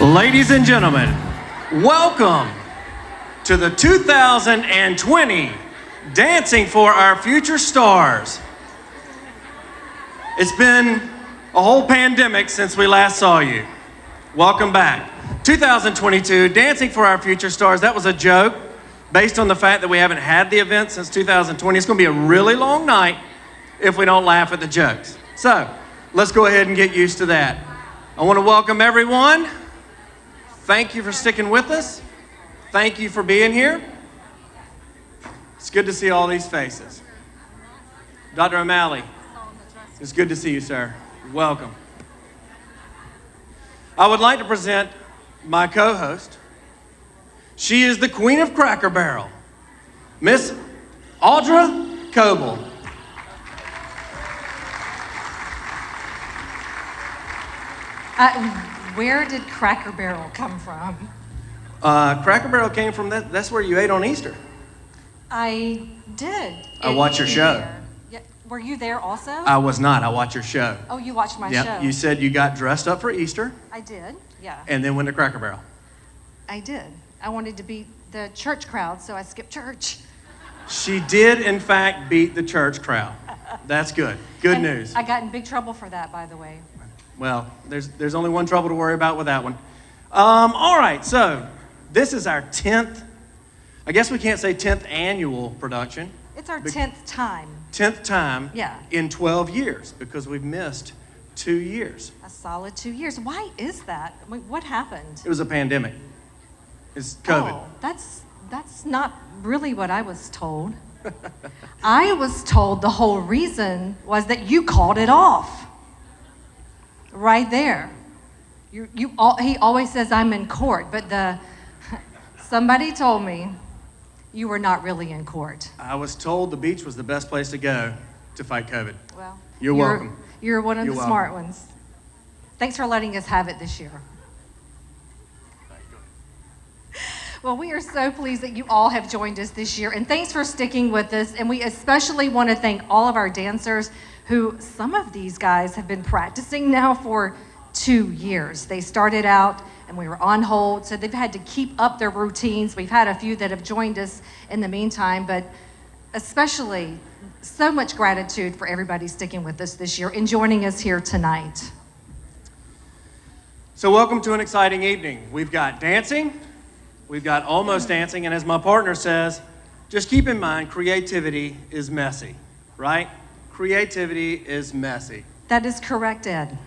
Ladies and gentlemen, welcome to the 2020 Dancing for Our Future Stars. It's been a whole pandemic since we last saw you. Welcome back. 2022, Dancing for Our Future Stars. That was a joke based on the fact that we haven't had the event since 2020. It's going to be a really long night if we don't laugh at the jokes. So let's go ahead and get used to that. I want to welcome everyone. Thank you for sticking with us. Thank you for being here. It's good to see all these faces. Dr. O'Malley, it's good to see you, sir. Welcome. I would like to present my co-host. She is the queen of Cracker Barrel, Miss Audra Coble. Where did Cracker Barrel come from? Cracker Barrel came from that's where you ate on Easter. I did. I watched your show. Yeah. Were you there also? I was not. I watched your show. Oh, you watched my Yep. show. You said you got dressed up for Easter. I did, yeah. And then went to Cracker Barrel. I did. I wanted to beat the church crowd, so I skipped church. She did, in fact, beat the church crowd. That's good. Good And news. I got in big trouble for that, by the way. Well, there's only one trouble to worry about with that one. All right, so this is our 10th, I guess we can't say 10th annual production. It's our 10th time. 10th time Yeah. in 12 years because we've missed 2 years. A solid 2 years. Why is that? Wait, what happened? It was a pandemic. It's COVID. Oh, that's not really what I was told. I was told the whole reason was that you called it off. Right there. He always says I'm in court, but somebody told me you were not really in court. I was told the beach was the best place to go to fight COVID. Well, you're welcome. You're one of You're the welcome. smart ones. Thanks for letting us have it this year. Well, we are so pleased that you all have joined us this year, and thanks for sticking with us. And we especially want to thank all of our dancers who, some of these guys have been practicing now for 2 years. They started out and we were on hold, so they've had to keep up their routines. We've had a few that have joined us in the meantime, but especially so much gratitude for everybody sticking with us this year and joining us here tonight. So welcome to an exciting evening. We've got dancing, we've got almost dancing, and as my partner says, just keep in mind, creativity is messy, right? Creativity is messy. That is correct, Ed.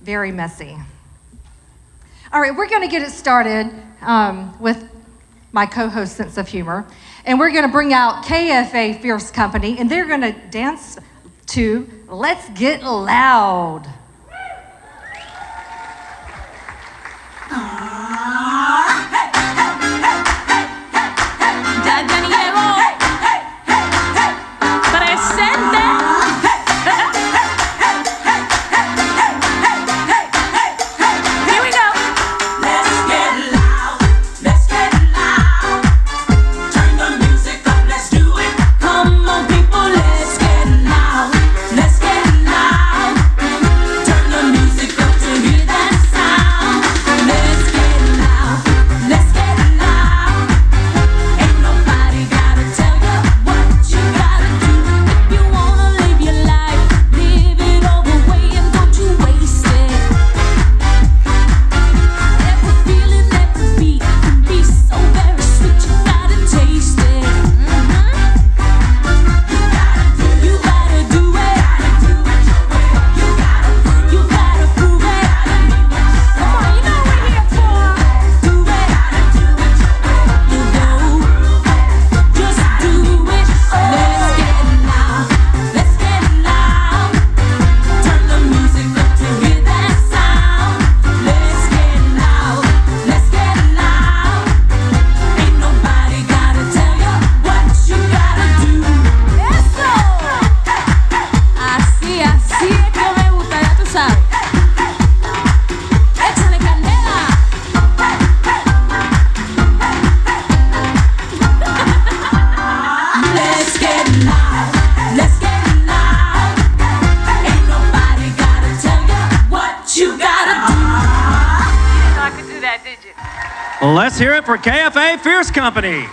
Very messy. All right, we're going to get it started with my co-host's sense of humor. And we're going to bring out KFA Fierce Company, and they're going to dance to Let's Get Loud. Come on, people, let's get loud. Let's get loud. Let's hear it for KFA Fierce Company.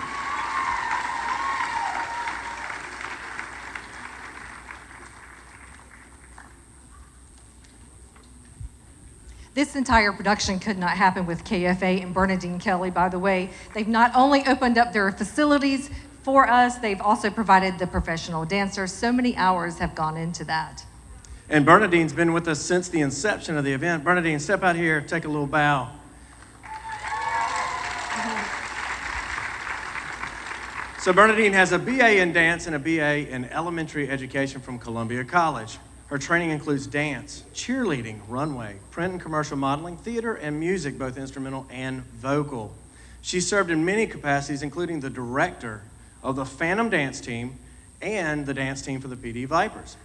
This entire production could not happen with KFA and Bernadine Kelley, by the way. They've not only opened up their facilities for us, they've also provided the professional dancers. So many hours have gone into that. And Bernadine's been with us since the inception of the event. Bernadine, step out here, take a little bow. So Bernadine has a BA in dance and a BA in elementary education from Columbia College. Her training includes dance, cheerleading, runway, print and commercial modeling, theater, and music, both instrumental and vocal. She served in many capacities, including the director of the Phantom Dance Team and the dance team for the PD Vipers.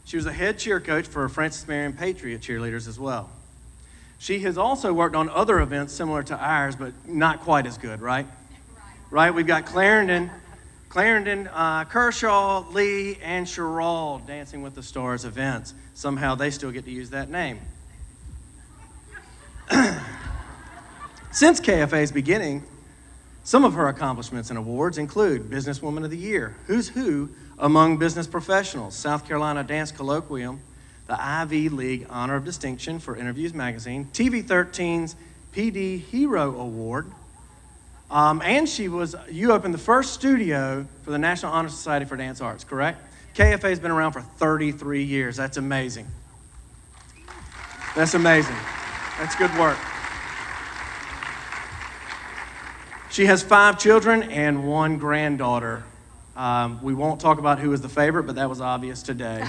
She was a head cheer coach for Francis Marion Patriot cheerleaders as well. She has also worked on other events similar to ours, but not quite as good, right? Right, we've got Clarendon, Kershaw, Lee, and Sherrod Dancing with the Stars events. Somehow they still get to use that name. Since KFA's beginning, some of her accomplishments and awards include Businesswoman of the Year, Who's Who Among Business Professionals, South Carolina Dance Colloquium, the Ivy League Honor of Distinction for Interviews Magazine, TV 13's PD Hero Award, and you opened the first studio for the National Honor Society for Dance Arts, correct? KFA's been around for 33 years. That's amazing. That's amazing. That's good work. She has 5 children and 1 granddaughter. We won't talk about who was the favorite, but that was obvious today.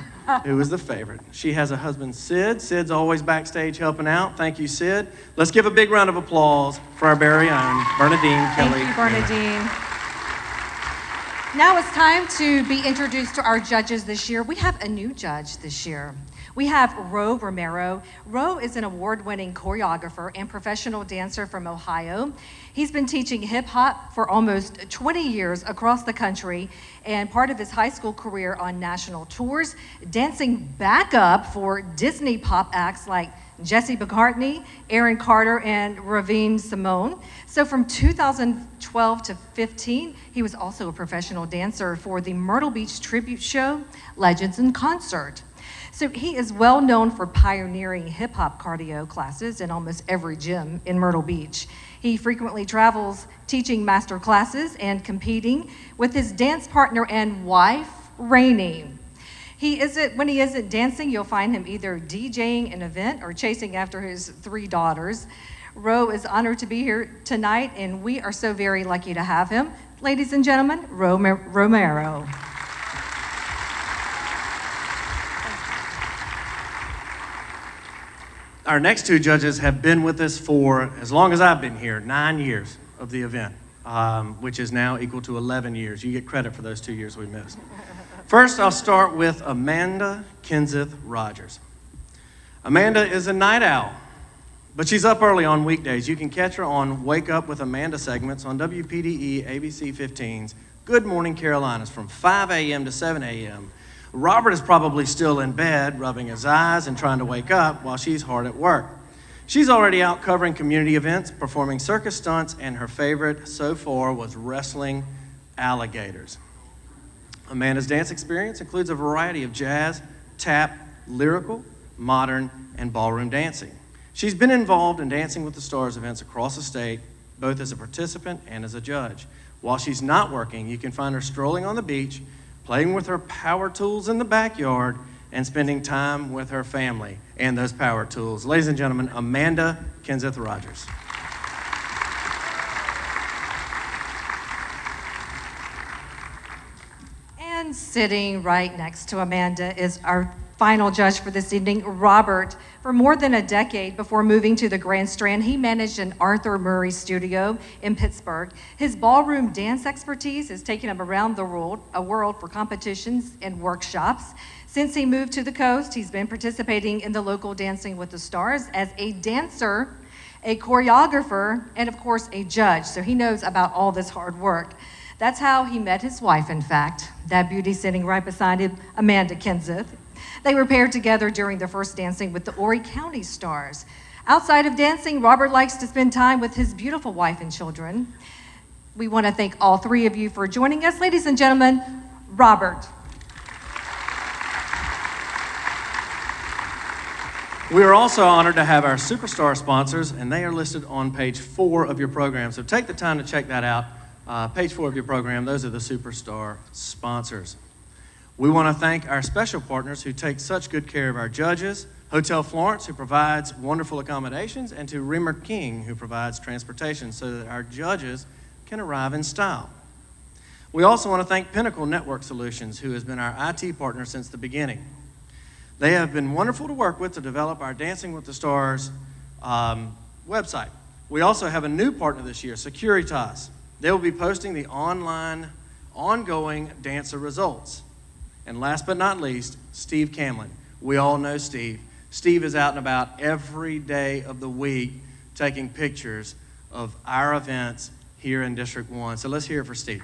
Who was the favorite? She has a husband, Sid. Sid's always backstage helping out. Thank you, Sid. Let's give a big round of applause for our very own Bernadine Kelley. Thank you, Bernadine. Now it's time to be introduced to our judges this year. We have a new judge this year. We have Ro Romero. Ro is an award-winning choreographer and professional dancer from Ohio. He's been teaching hip-hop for almost 20 years across the country and part of his high school career on national tours, dancing backup for Disney pop acts like Jesse McCartney, Aaron Carter, and Ravine Simone. So from 2012 to 15, he was also a professional dancer for the Myrtle Beach tribute show, Legends in Concert. So he is well known for pioneering hip-hop cardio classes in almost every gym in Myrtle Beach. He frequently travels teaching master classes and competing with his dance partner and wife, Rainey. When he isn't dancing, you'll find him either DJing an event or chasing after his 3 daughters. Ro is honored to be here tonight, and we are so very lucky to have him. Ladies and gentlemen, Ro Romero. Our next 2 judges have been with us for as long as I've been here, 9 years of the event, which is now equal to 11 years. You get credit for those 2 years we missed. First, I'll start with Amanda Kenseth Rogers. Amanda is a night owl, but she's up early on weekdays. You can catch her on Wake Up with Amanda segments on WPDE ABC 15's Good Morning Carolinas from 5 a.m. to 7 a.m. Robert is probably still in bed, rubbing his eyes and trying to wake up while she's hard at work. She's already out covering community events, performing circus stunts, and her favorite so far was wrestling alligators. Amanda's dance experience includes a variety of jazz, tap, lyrical, modern, and ballroom dancing. She's been involved in Dancing with the Stars events across the state, both as a participant and as a judge. While she's not working, you can find her strolling on the beach, playing with her power tools in the backyard, and spending time with her family and those power tools. Ladies and gentlemen, Amanda Kenseth Rogers. And sitting right next to Amanda is our final judge for this evening, Robert. For more than a decade before moving to the Grand Strand, he managed an Arthur Murray studio in Pittsburgh. His ballroom dance expertise has taken him around the world for competitions and workshops. Since he moved to the coast, he's been participating in the local Dancing with the Stars as a dancer, a choreographer, and of course, a judge. So he knows about all this hard work. That's how he met his wife, in fact. That beauty sitting right beside him, Amanda Kenseth. They were paired together during the first Dancing with the Horry County Stars. Outside of dancing, Robert likes to spend time with his beautiful wife and children. We want to thank all three of you for joining us. Ladies and gentlemen, Robert. We are also honored to have our superstar sponsors, and they are listed on page 4 of your program. So take the time to check that out. Page 4 of your program, those are the superstar sponsors. We want to thank our special partners who take such good care of our judges, Hotel Florence, who provides wonderful accommodations, and to Reamer King, who provides transportation so that our judges can arrive in style. We also want to thank Pinnacle Network Solutions, who has been our IT partner since the beginning. They have been wonderful to work with to develop our Dancing with the Stars website. We also have a new partner this year, Securitas. They will be posting the ongoing dancer results. And last but not least, Steve Camlin. We all know Steve. Steve is out and about every day of the week taking pictures of our events here in District 1. So let's hear it for Steve.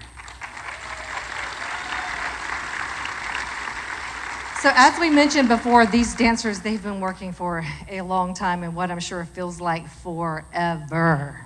So as we mentioned before, these dancers, they've been working for a long time and what I'm sure feels like forever.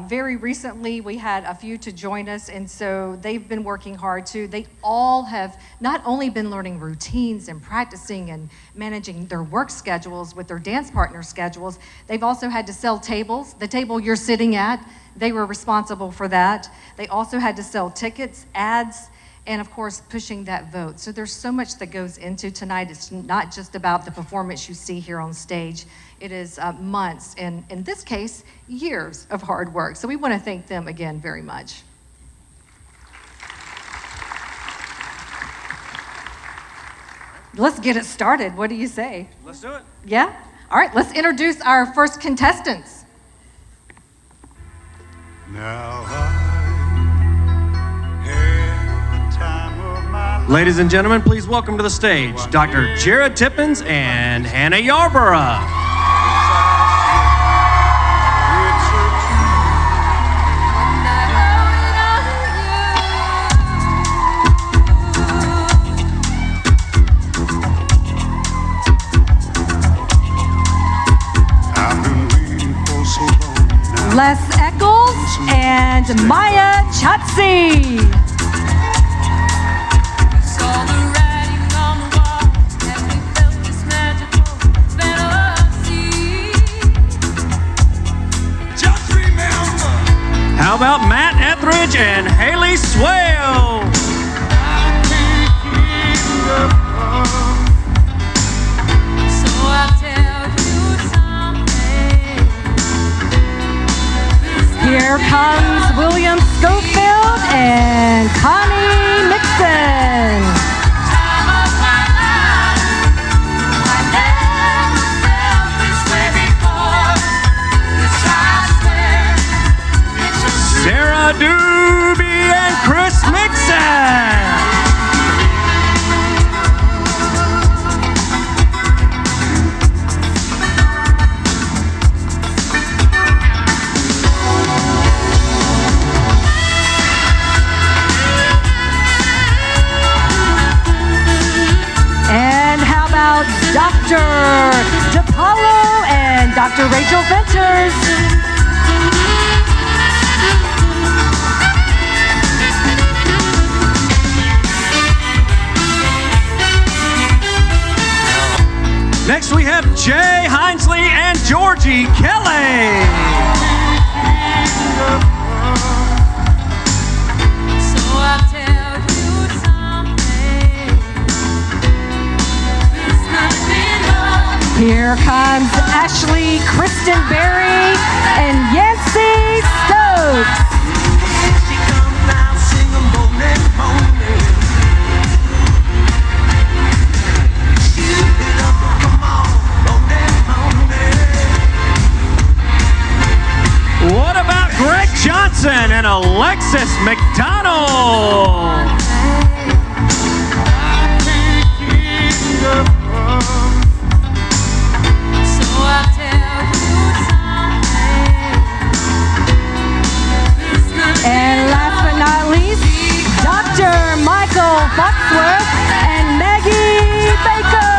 Very recently, we had a few to join us, and so they've been working hard too. They all have not only been learning routines and practicing and managing their work schedules with their dance partner schedules, they've also had to sell tables. The table you're sitting at, they were responsible for that. They also had to sell tickets, ads, and of course, pushing that vote. So there's so much that goes into tonight. It's not just about the performance you see here on stage. It is months, and in this case, years of hard work. So we want to thank them again very much. Let's get it started. What do you say? Let's do it. Yeah? All right, let's introduce our first contestants. Ladies and gentlemen, please welcome to the stage Dr. Jarrod Tippins and Hannah Yarborough. Les Echols and Maya Chatsi. How about Matt Ethridge and Hailey Swails? Here comes William Scholfield and Connie Mixon. Duby and Chris Mixon. And how about Dr. DiPaolo and Dr. Rachel Fenters? Next we have Jay, Hinesley, and Georgie, Kelley. Here comes Ashley, Christenbury, and Yancey, Stokes. What about Greg Johnson and Alexis McDonald? And last but not least, Dr. Michael Foxworth and Maggie Baker.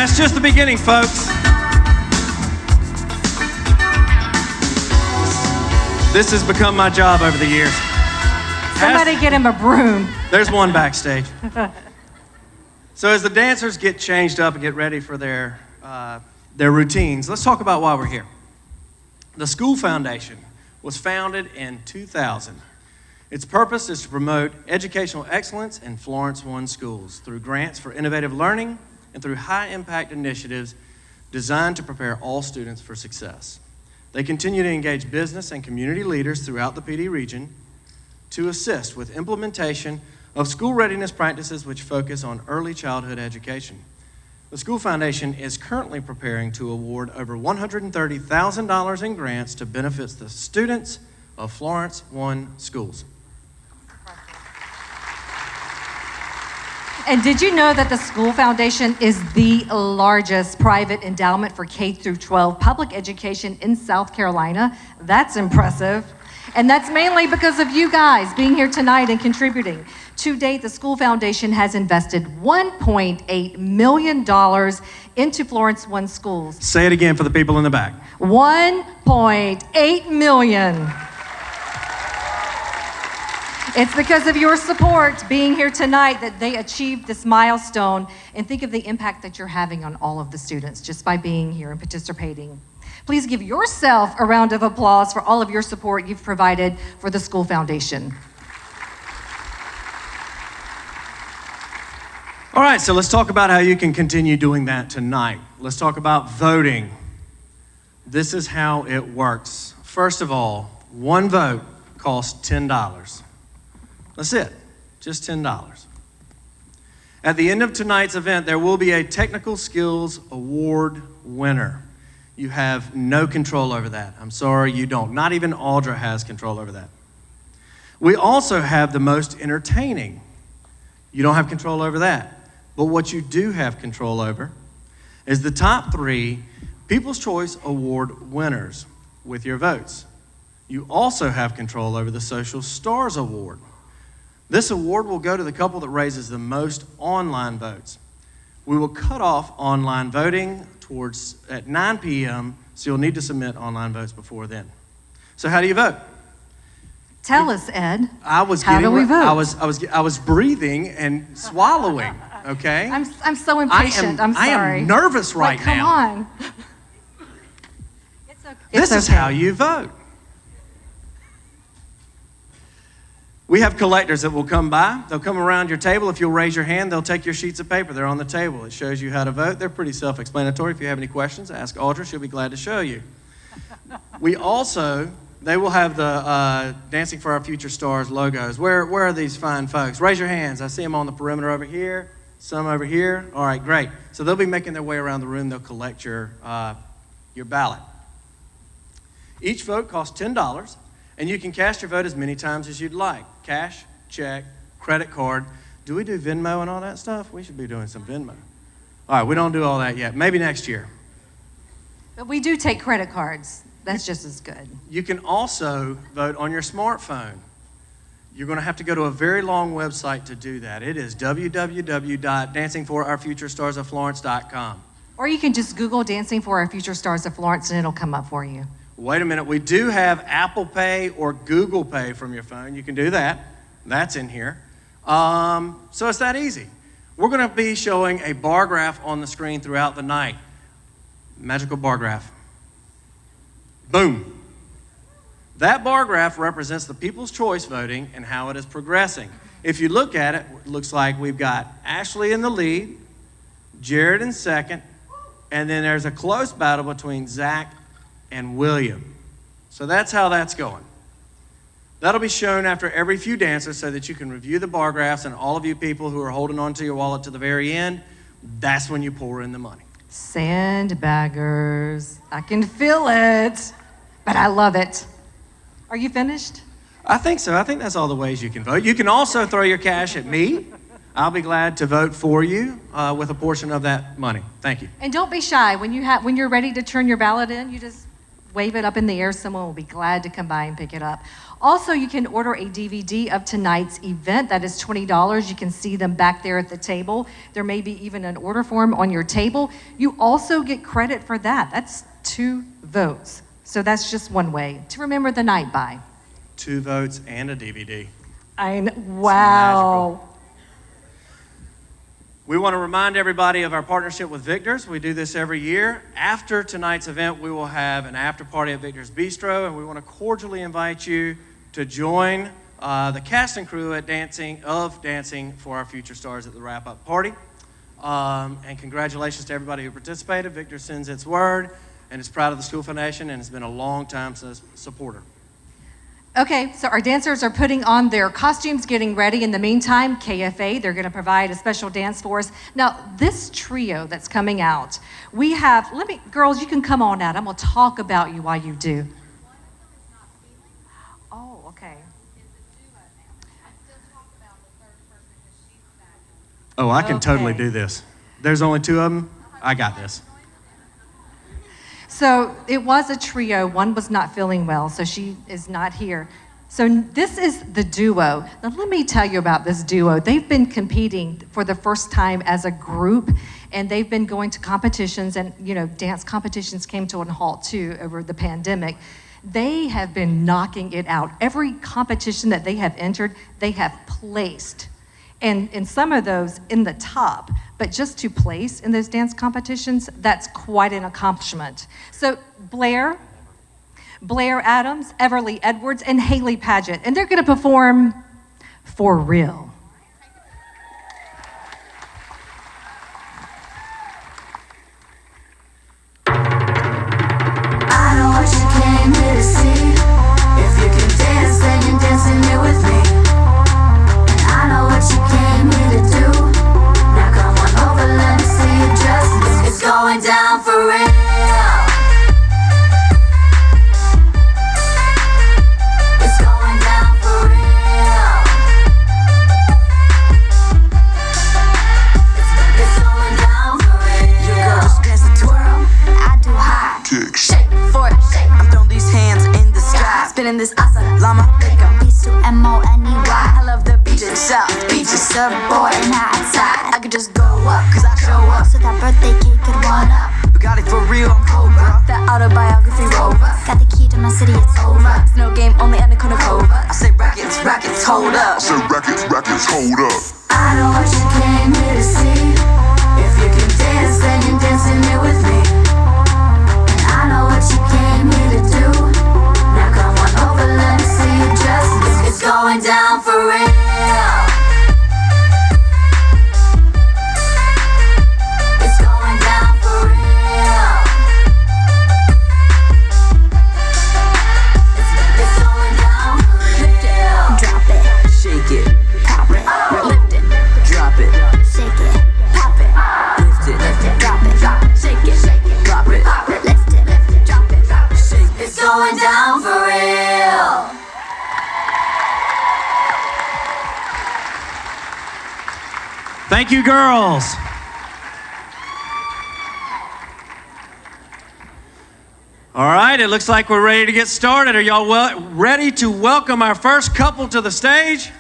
that's just the beginning, folks. This has become my job over the years. Somebody get him a broom. There's one backstage. So as the dancers get changed up and get ready for their routines, let's talk about why we're here. The School Foundation was founded in 2000. Its purpose is to promote educational excellence in Florence I schools through grants for innovative learning and through high-impact initiatives designed to prepare all students for success. They continue to engage business and community leaders throughout the PD region to assist with implementation of school readiness practices which focus on early childhood education. The School Foundation is currently preparing to award over $130,000 in grants to benefit the students of Florence I schools. And did you know that the School Foundation is the largest private endowment for K-12 public education in South Carolina? That's impressive. And that's mainly because of you guys being here tonight and contributing. To date, the School Foundation has invested $1.8 million into Florence I schools. Say it again for the people in the back. $1.8 million. It's because of your support being here tonight that they achieved this milestone, and think of the impact that you're having on all of the students just by being here and participating. Please give yourself a round of applause for all of your support you've provided for the School Foundation. All right, so let's talk about how you can continue doing that tonight. Let's talk about voting. This is how it works. First of all, one vote costs $10. That's it, just $10. At the end of tonight's event, there will be a Technical Skills Award winner. You have no control over that. I'm sorry, you don't. Not even Audra has control over that. We also have the most entertaining. You don't have control over that. But what you do have control over is the top 3 People's Choice Award winners with your votes. You also have control over the Social Stars Award. This award will go to the couple that raises the most online votes. We will cut off online voting at 9 p.m., so you'll need to submit online votes before then. So how do you vote? Tell us, Ed. How do we vote? I was breathing and swallowing. Okay. I'm so impatient. I'm sorry. I am nervous right now. Come on. It's okay. This is how you vote. We have collectors that will come by. They'll come around your table. If you'll raise your hand, they'll take your sheets of paper. They're on the table. It shows you how to vote. They're pretty self-explanatory. If you have any questions, ask Audra. She'll be glad to show you. They will have the Dancing for Our Future Stars logos. Where are these fine folks? Raise your hands. I see them on the perimeter over here, some over here. All right, great. So they'll be making their way around the room. They'll collect your ballot. Each vote costs $10. And you can cast your vote as many times as you'd like. Cash, check, credit card. Do we do Venmo and all that stuff? We should be doing some Venmo. All right, we don't do all that yet. Maybe next year. But we do take credit cards. That's just as good. You can also vote on your smartphone. You're going to have to go to a very long website to do that. It is www.dancingforourfuturestarsoflorence.com. Or you can just Google Dancing for Our Future Stars of Florence and it'll come up for you. Wait a minute, we do have Apple Pay or Google Pay from your phone. You can do that. That's in here. So it's that easy. We're going to be showing a bar graph on the screen throughout the night. Magical bar graph. Boom. That bar graph represents the People's Choice voting and how it is progressing. If you look at it, it looks like we've got Ashley in the lead, Jarrod in second, and then there's a close battle between Zach and William. So that's how that's going. That'll be shown after every few dances so that you can review the bar graphs, and all of you people who are holding on to your wallet to the very end, that's when you pour in the money. Sandbaggers. I can feel it, but I love it. Are you finished? I think so. I think that's all the ways you can vote. You can also throw your cash at me. I'll be glad to vote for you with a portion of that money. Thank you. And don't be shy. When you're ready to turn your ballot in, you just wave it up in the air. Someone will be glad to come by and pick it up. Also, you can order a DVD of tonight's event. That is $20. You can see them back there at the table. There may be even an order form on your table. You also get credit for that. That's 2 votes. So that's just one way to remember the night by. 2 votes and a DVD. Wow. We want to remind everybody of our partnership with Victor's. We do this every year. After tonight's event, we will have an after party at Victor's Bistro, and we want to cordially invite you to join the cast and crew at Dancing for our future stars at the wrap-up party. And congratulations to everybody who participated. Victor sends its word and is proud of the School Foundation and has been a long-time supporter. Okay, so our dancers are putting on their costumes, getting ready. In the meantime, KFA, they're going to provide a special dance for us. Now, this trio that's coming out, we have, girls, you can come on out. I'm going to talk about you while you do. Oh, okay. Oh, I can totally do this. There's only 2 of them. I got this. So it was a trio. One was not feeling well, so she is not here. So this is the duo. Now let me tell you about this duo. They've been competing for the first time as a group, and they've been going to competitions, and dance competitions came to a halt too over the pandemic. They have been knocking it out. Every competition that they have entered, they have placed. And in some of those in the top, but just to place in those dance competitions, that's quite an accomplishment. So Blaire Adams, Everly Edwards, and Hailey Padgett, and they're gonna perform For Real. I know what you came here to see. If you can dance, then you're dancing here with me. I know what you came here to do. Now come on over, let me see you just. It's going down for real. It's going down for real. It's going down for real. You go just dance the twirl. I do high. Shake for it. Shake. I'm throwing these hands in the sky. Spinning this asa llama. Beats to M-O-N-E-Y. I love the beaches, south beaches, surfboard and outside. I could just go up, cause I show up. So that birthday cake could run up. We got it for real, I'm Cobra. That autobiography rover. Got the key to my city, it's over. It's no game, only Anaconda Cobra. I say rackets, hold up. I say rackets, hold up. I know what you came here to see. If you can dance, then you're dancing here with me. And I know what you came here to do. Now come on over, let me see you just. It's going down for real. It's going down for real. It's going down for real. Drop it, Shake it, pop it, lift it, drop it, shake it, pop it, lift it, drop it, shake it, drop it, lift it, drop it, shake it. It's going down for real. Thank you, girls. All right, it looks like we're ready to get started. Are y'all ready to welcome our first couple to the stage?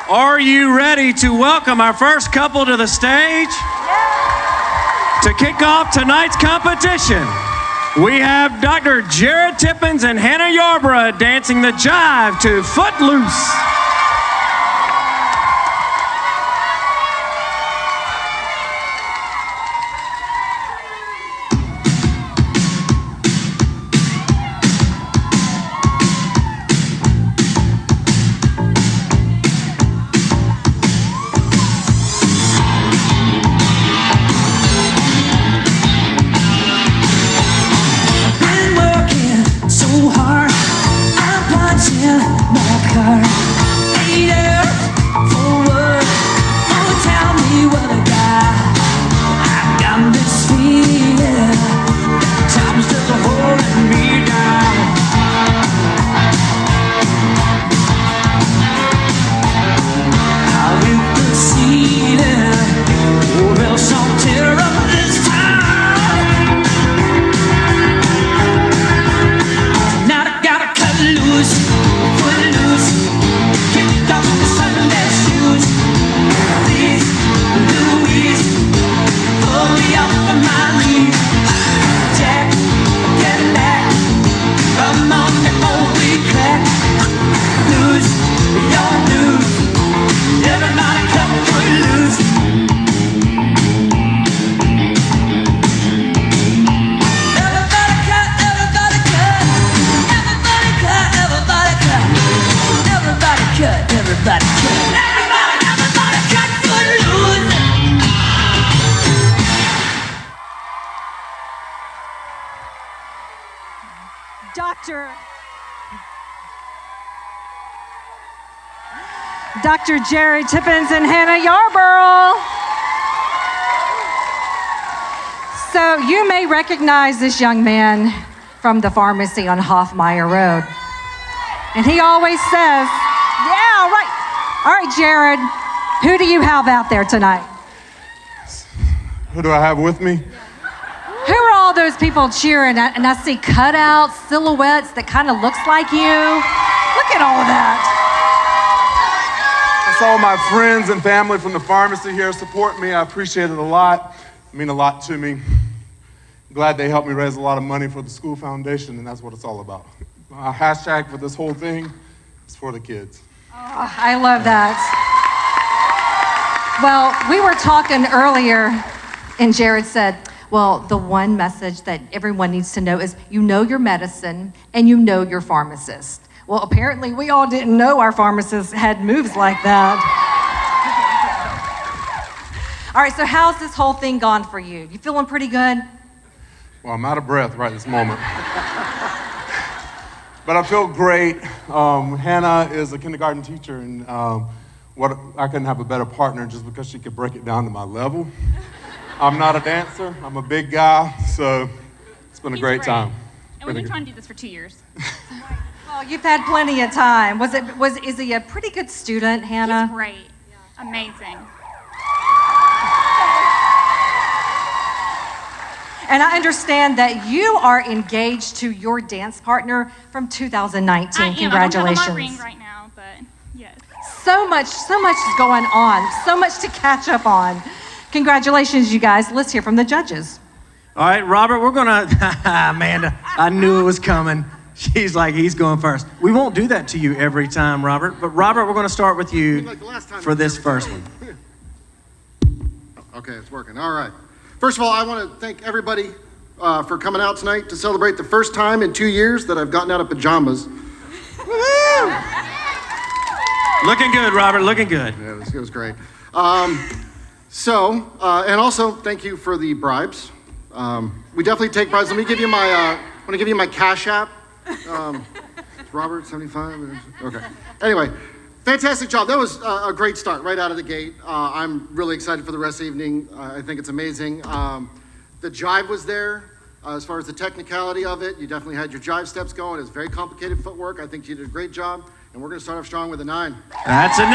Are you ready to welcome our first couple to the stage? To kick off tonight's competition, we have Dr. Jarrod Tippins and Hannah Yarborough dancing the Jive to Footloose. Dr. Jarrod Tippins and Hannah Yarborough. So you may recognize this young man from the pharmacy on Hoffmeyer Road. And he always says, yeah, all right. All right, Jarrod, who do you have out there tonight? Who do I have with me? Who are all those people cheering? And I see cutouts, silhouettes that kind of looks like you. Look at all of that. That's all my friends and family from the pharmacy here support me. I appreciate it a lot. It means a lot to me. I'm glad they helped me raise a lot of money for the school foundation, and that's what it's all about. My hashtag for this whole thing is for the kids. Oh, I love that. Well, we were talking earlier, and Jarrod said, well, the one message that everyone needs to know is you know your medicine and you know your pharmacist. Well, apparently we all didn't know our pharmacist had moves like that. All right, so how's this whole thing gone for you? You feeling pretty good? Well, I'm out of breath right this moment. But I feel great. Hannah is a kindergarten teacher, and I couldn't have a better partner just because she could break it down to my level. I'm not a dancer. I'm a big guy, so it's been a great time. And we've been trying to do this for 2 years. Oh, you've had plenty of time. Is he a pretty good student, Hannah? He's great. Amazing. And I understand that you are engaged to your dance partner from 2019. Congratulations. I don't have my ring right now, but yes. So much is going on. So much to catch up on. Congratulations, you guys. Let's hear from the judges. All right, Robert, we're gonna, Amanda, I knew it was coming. She's like, he's going first. We won't do that to you every time, Robert. But Robert, we're gonna start with you for this first one. Okay, it's working. All right. First of all, I want to thank everybody for coming out tonight to celebrate the first time in 2 years that I've gotten out of pajamas. Looking good, Robert, looking good. Yeah, it was great. And also thank you for the bribes. We definitely take bribes. Let me give you my, Cash App. Robert, 75. Okay. Anyway, fantastic job. That was a great start right out of the gate. I'm really excited for the rest of the evening. I think it's amazing. The Jive was there. As far as the technicality of it, you definitely had your Jive steps going. It's very complicated footwork. I think you did a great job. And we're going to start off strong with a 9. That's a 9.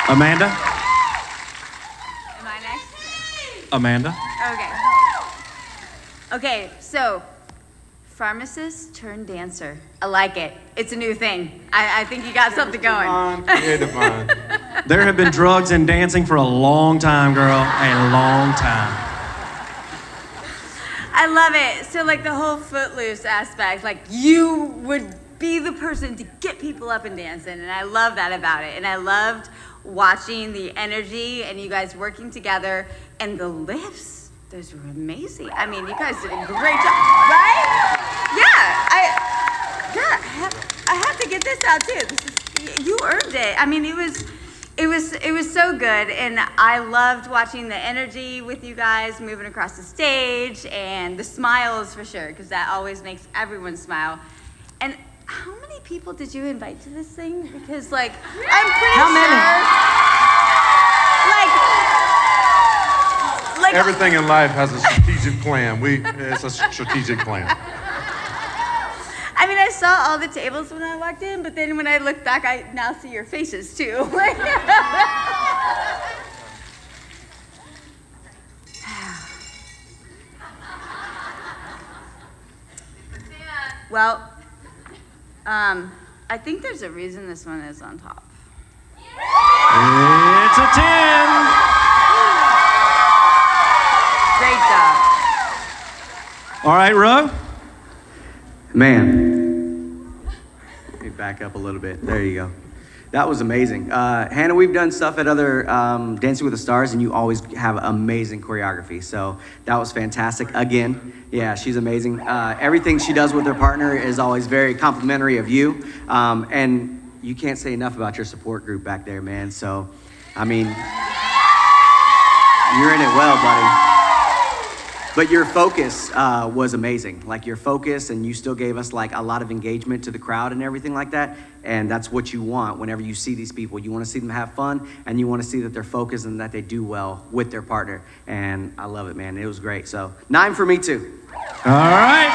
Amanda? Am I next? Amanda? Okay, so pharmacist turned dancer. I like it. It's a new thing. I think you got something going. Creative mind. There have been drugs and dancing for a long time, girl. A long time. I love it. So like the whole Footloose aspect, like you would be the person to get people up and dancing, and I love that about it. And I loved watching the energy and you guys working together, and the lifts. Those were amazing. I mean, you guys did a great job, right? I have to get this out too. You earned it. I mean, it was so good, and I loved watching the energy with you guys moving across the stage, and the smiles for sure, because that always makes everyone smile. And how many people did you invite to this thing? Because like, I'm pretty How many? Like Everything in life has a strategic plan. It's a strategic plan. I mean, I saw all the tables when I walked in, but then when I look back, I now see your faces too. Well, I think there's a reason this one is on top. It's a 10. Great job. All right, Ro. Man, let me back up a little bit. There you go. That was amazing. Hannah, we've done stuff at other Dancing with the Stars, and you always have amazing choreography. So that was fantastic. Again, yeah, she's amazing. Everything she does with her partner is always very complimentary of you. And you can't say enough about your support group back there, man. So, I mean, you're in it well, buddy. But your focus was amazing. Like your focus, and you still gave us like a lot of engagement to the crowd and everything like that. And that's what you want whenever you see these people. You want to see them have fun, and you want to see that they're focused and that they do well with their partner. And I love it, man. It was great. So 9 for me too. All right.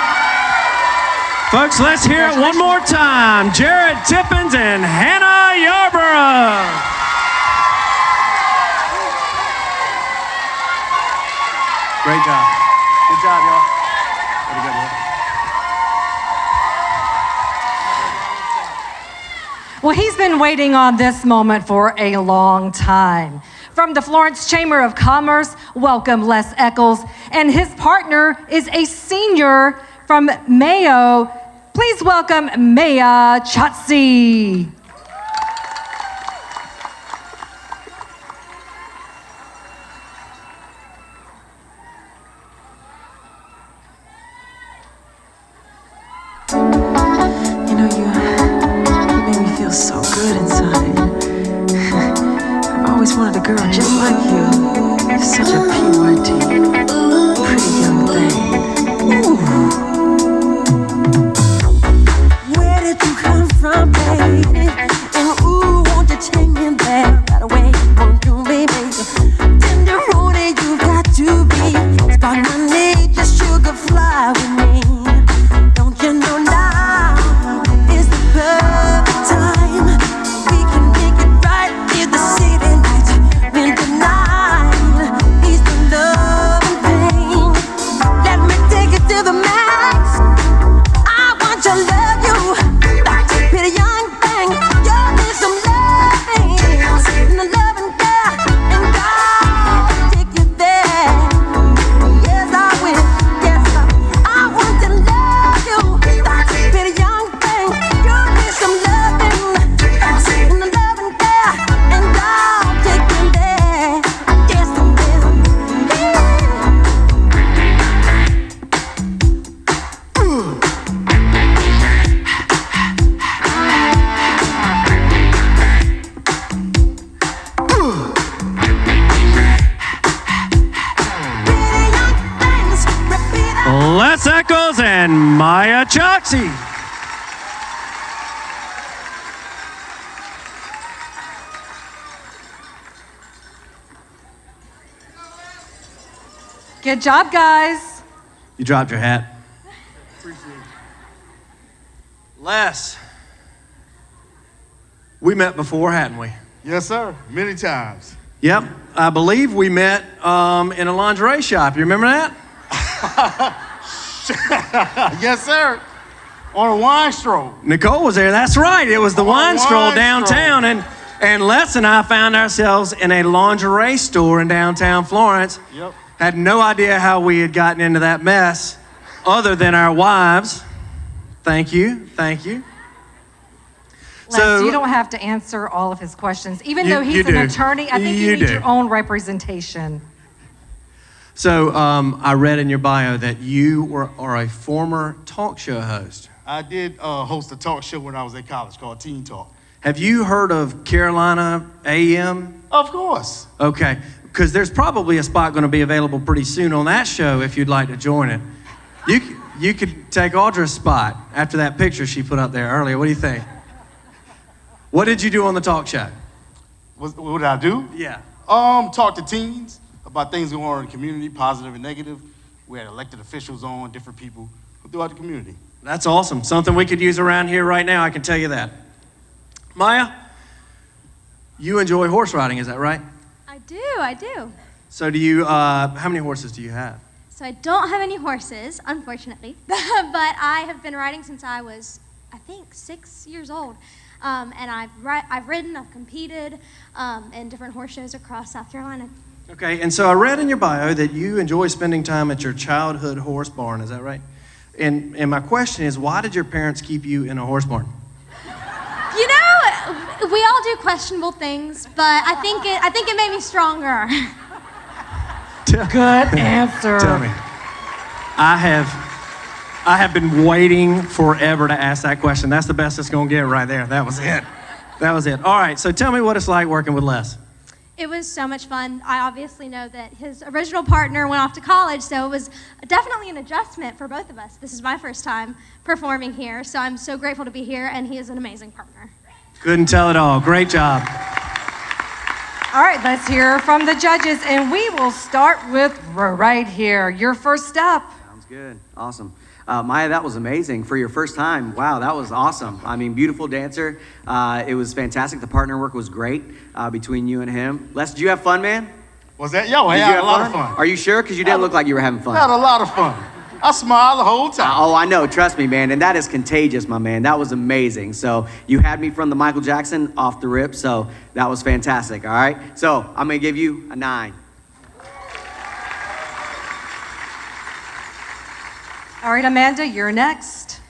Folks, let's hear it one more time. Jarrod, Tippins, and Hannah Yarborough. Great job. Good job, y'all. Very good, man. Well, he's been waiting on this moment for a long time. From the Florence Chamber of Commerce, welcome Les Echols. And his partner is a senior from Mayo. Please welcome Maya Chokshi. So good inside. I've always wanted a girl just like you. You're such a purity, pretty young thing. Ooh. Where did you come from, baby? And ooh, won't you take me there right away? Won't you, baby? Tenderoni, you got to be. Spark my need, just sugar fly with me. Don't you know now is the perfect time? Echols and Maya Chokshi. Good job, guys. You dropped your hat. Appreciate it. Les, we met before, hadn't we? Yes, sir. Many times. Yep. I believe we met in a lingerie shop. You remember that? Yes, sir. On a wine stroll. Nicole was there. That's right. It was the wine stroll downtown. And Les and I found ourselves in a lingerie store in downtown Florence. Yep. Had no idea how we had gotten into that mess other than our wives. Thank you. Thank you. Les, you don't have to answer all of his questions. Even though he's an attorney, I think you need your own representation. So I read in your bio that you are a former talk show host. I did host a talk show when I was at college called Teen Talk. Have you heard of Carolina AM? Of course. Okay, because there's probably a spot going to be available pretty soon on that show if you'd like to join it. You could take Audra's spot after that picture she put up there earlier. What do you think? What did you do on the talk show? What did I do? Yeah. Talk to teens about things going on in the community, positive and negative. We had elected officials on, different people throughout the community. That's awesome. Something we could use around here right now, I can tell you that. Maya, you enjoy horse riding, is that right? I do. So do you, how many horses do you have? So I don't have any horses, unfortunately, but I have been riding since I was, I think, 6 years old. And I've ridden, I've competed in different horse shows across South Carolina. Okay, and so I read in your bio that you enjoy spending time at your childhood horse barn, is that right? And my question is, why did your parents keep you in a horse barn? You know, we all do questionable things, but I think it made me stronger. Good answer. Tell me. I have been waiting forever to ask that question. That's the best it's gonna get right there. That was it. All right, so tell me what it's like working with Les. It was so much fun. I obviously know that his original partner went off to college, so it was definitely an adjustment for both of us. This is my first time performing here, so I'm so grateful to be here, and he is an amazing partner. Couldn't tell it all. Great job. All right, let's hear from the judges, and we will start with right here. Your first step. Sounds good. Awesome. Maya, that was amazing for your first time. Wow, that was awesome. I mean, beautiful dancer. It was fantastic. The partner work was great between you and him. Les, did you have fun, man? Was that? Yo, I had a lot of fun. Are you sure? Because you didn't look like you were having fun. I had a lot of fun. I smiled the whole time. Oh, I know. Trust me, man. And that is contagious, my man. That was amazing. So you had me from the Michael Jackson off the rip. So that was fantastic, all right? So I'm going to give you a 9. All right, Amanda, you're next.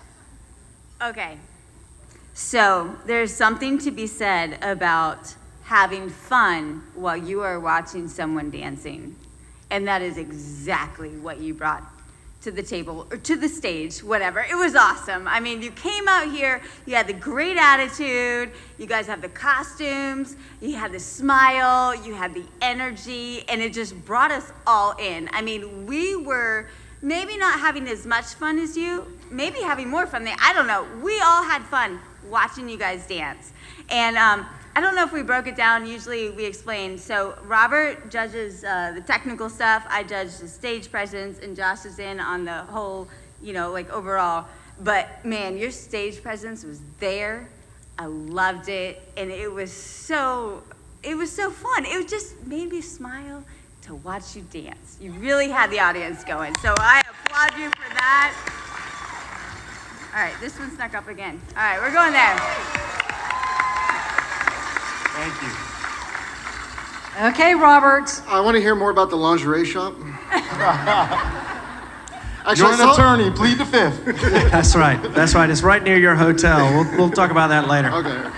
Okay. So there's something to be said about having fun while you are watching someone dancing. And that is exactly what you brought to the table or to the stage, whatever. It was awesome. I mean, you came out here, you had the great attitude, you guys have the costumes, you had the smile, you had the energy, and it just brought us all in. I mean, we were maybe not having as much fun as you, maybe having more fun than, I don't know. We all had fun watching you guys dance. And I don't know if we broke it down. Usually we explain. So Robert judges the technical stuff. I judge the stage presence, and Josh is in on the whole, like overall. But man, your stage presence was there. I loved it, and it was so fun. It just made me smile to watch you dance. You really had the audience going. So I applaud you for that. All right, this one snuck up again. All right, we're going there. Thank you. Okay, Robert. I want to hear more about the lingerie shop. You're an attorney. Plead the fifth. That's right. That's right. It's right near your hotel. We'll talk about that later. Okay.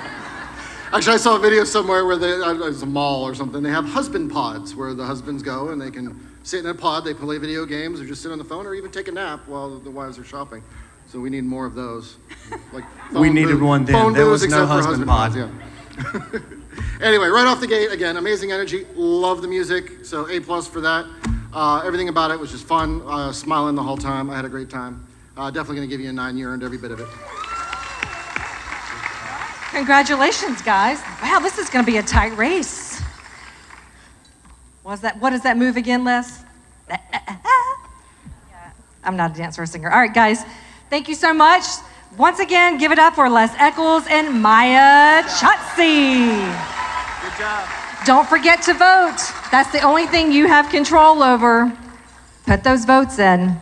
Actually, I saw a video somewhere where it's a mall or something. They have husband pods where the husbands go and they can sit in a pod. They play video games or just sit on the phone or even take a nap while the wives are shopping. So we need more of those. Like we needed one then. There was no husband pod. Yeah. Anyway, right off the gate, again, amazing energy. Love the music. So A+ for that. Everything about it was just fun. Smiling the whole time. I had a great time. Definitely going to give you a 9. You earned every bit of it. Congratulations, guys. Wow, this is going to be a tight race. What is that move again, Les? I'm not a dancer or singer. All right, guys, thank you so much. Once again, give it up for Les Echols and Maya Chokshi. Good job. Don't forget to vote. That's the only thing you have control over. Put those votes in.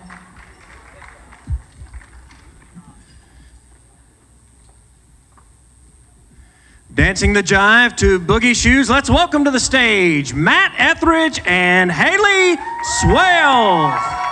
Dancing the jive to Boogie shoes, let's welcome to the stage Matt Ethridge and Hailey Swails.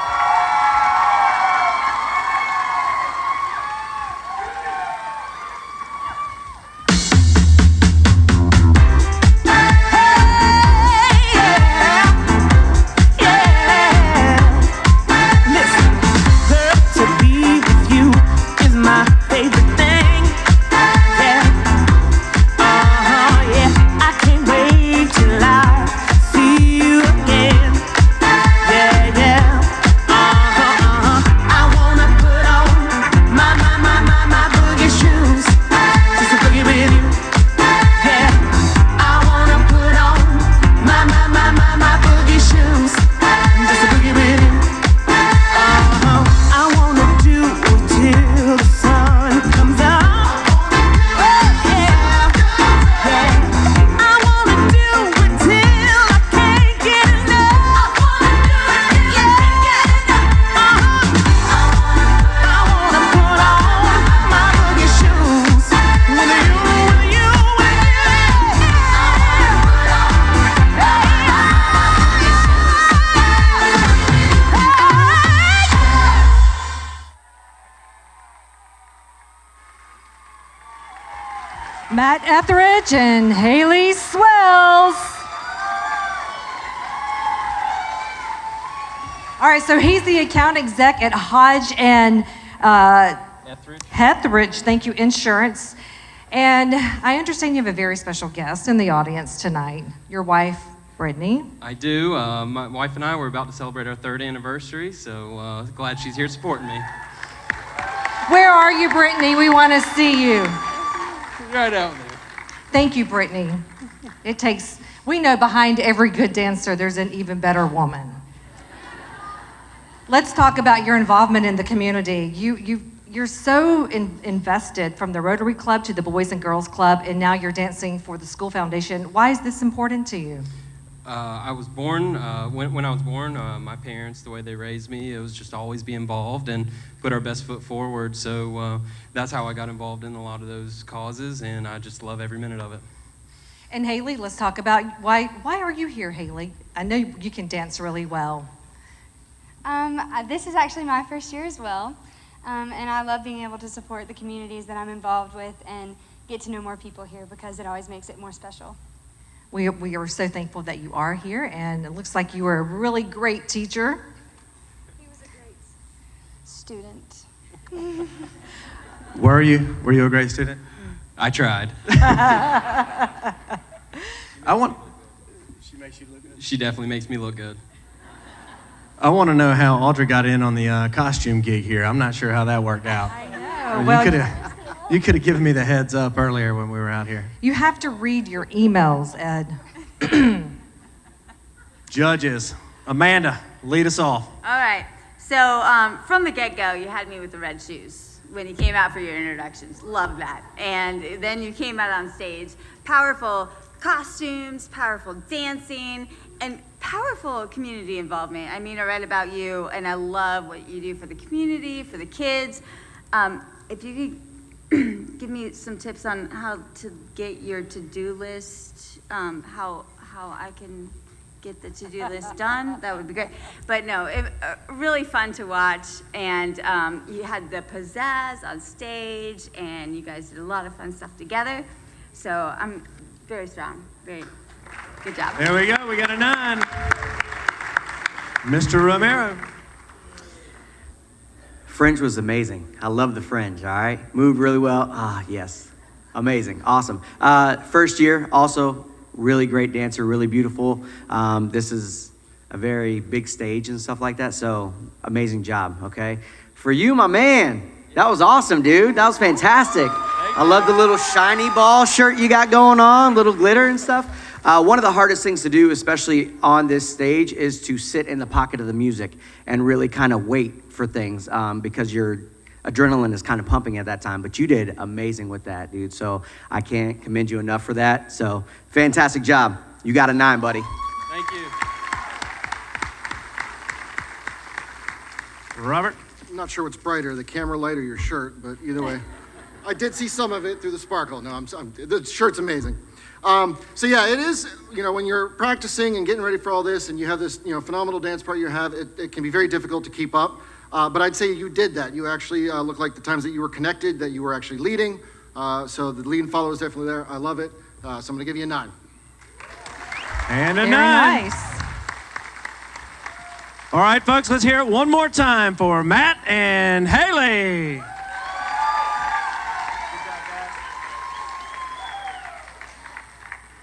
Matt Ethridge and Hailey Swails. All right, so he's the account exec at Hodge and Ethridge, thank you, Insurance. And I understand you have a very special guest in the audience tonight, your wife, Brittany. I do. My wife and I were about to celebrate our 3rd anniversary, so glad she's here supporting me. Where are you, Brittany? We want to see you. Right out there. Thank you, Brittany. We know behind every good dancer, there's an even better woman. Let's talk about your involvement in the community. You're so invested, from the Rotary Club to the Boys and Girls Club, and now you're dancing for the school foundation. Why is this important to you? I was born, when I was born, my parents, the way they raised me, it was just always be involved and put our best foot forward. So that's how I got involved in a lot of those causes, and I just love every minute of it. And Hailey, let's talk about why are you here, Hailey? I know you can dance really well. This is actually my first year as well. And I love being able to support the communities that I'm involved with and get to know more people here because it always makes it more special. We are so thankful that you are here, and it looks like you were a really great teacher. He was a great student. Were you? Were you a great student? I tried. She makes you look good. She definitely makes me look good. I want to know how Audrey got in on the costume gig here. I'm not sure how that worked out. I know. You could have given me the heads up earlier when we were out here. You have to read your emails, Ed. Judges, Amanda, lead us off. All right. So from the get-go, you had me with the red shoes when you came out for your introductions. Love that. And then you came out on stage. Powerful costumes, powerful dancing, and powerful community involvement. I mean, I read about you, and I love what you do for the community, for the kids. If you could give me some tips on how to get your to-do list, how I can get the to-do list done, that would be great. But no, really fun to watch, and you had the pizzazz on stage, and you guys did a lot of fun stuff together. So I'm very strong, very good job. There we go, we got a 9. Mr. Romero. Fringe was amazing. I love the Fringe, all right? Moved really well. Yes. Amazing. Awesome. First year, also really great dancer, really beautiful. This is a very big stage and stuff like that, so amazing job, okay? For you, my man, that was awesome, dude. That was fantastic. I love the little shiny ball shirt you got going on, little glitter and stuff. One of the hardest things to do, especially on this stage, is to sit in the pocket of the music and really kind of wait for things because your adrenaline is kind of pumping at that time. But you did amazing with that, dude. So I can't commend you enough for that. So fantastic job. You got a 9, buddy. Thank you. Robert? I'm not sure what's brighter, the camera light or your shirt, but either way. I did see some of it through the sparkle. No, the shirt's amazing. So yeah, it is, when you're practicing and getting ready for all this and you have this, phenomenal dance part you have, it can be very difficult to keep up. But I'd say you did that. You actually looked like the times that you were connected, that you were actually leading. So the lead and follow is definitely there. I love it. So I'm gonna give you a 9. And a Very 9. nice. All right, folks, let's hear it one more time for Matt and Hailey.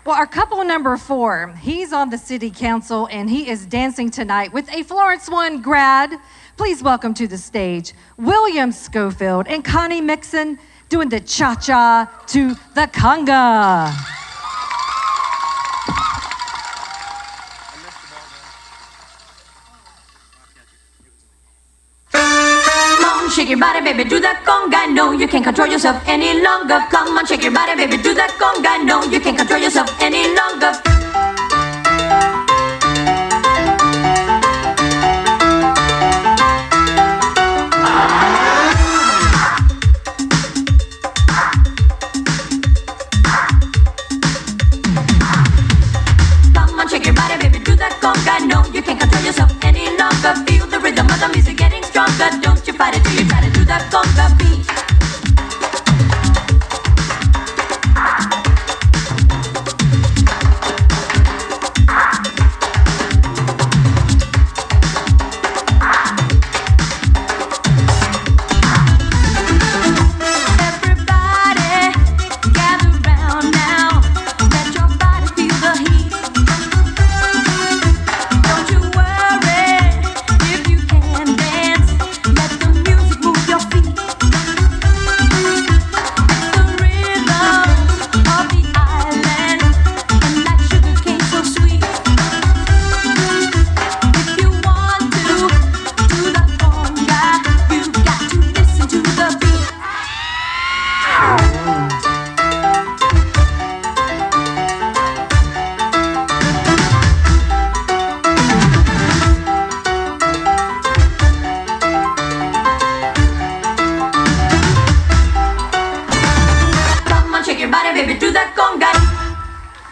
Well, our couple number 4, he's on the city council and he is dancing tonight with a Florence 1 grad. Please welcome to the stage William Scholfield and Connie Mixon doing the cha-cha to the Conga. Come on, shake your body, baby, do that conga. No, you can't control yourself any longer. Come on, shake your body, baby, do that conga. No, you can't control yourself any longer. Come on, shake your body, baby, do that conga. No, you can't control yourself any longer. Feel the rhythm of the music getting stronger. Don't you fight it till you try to do that conga beat.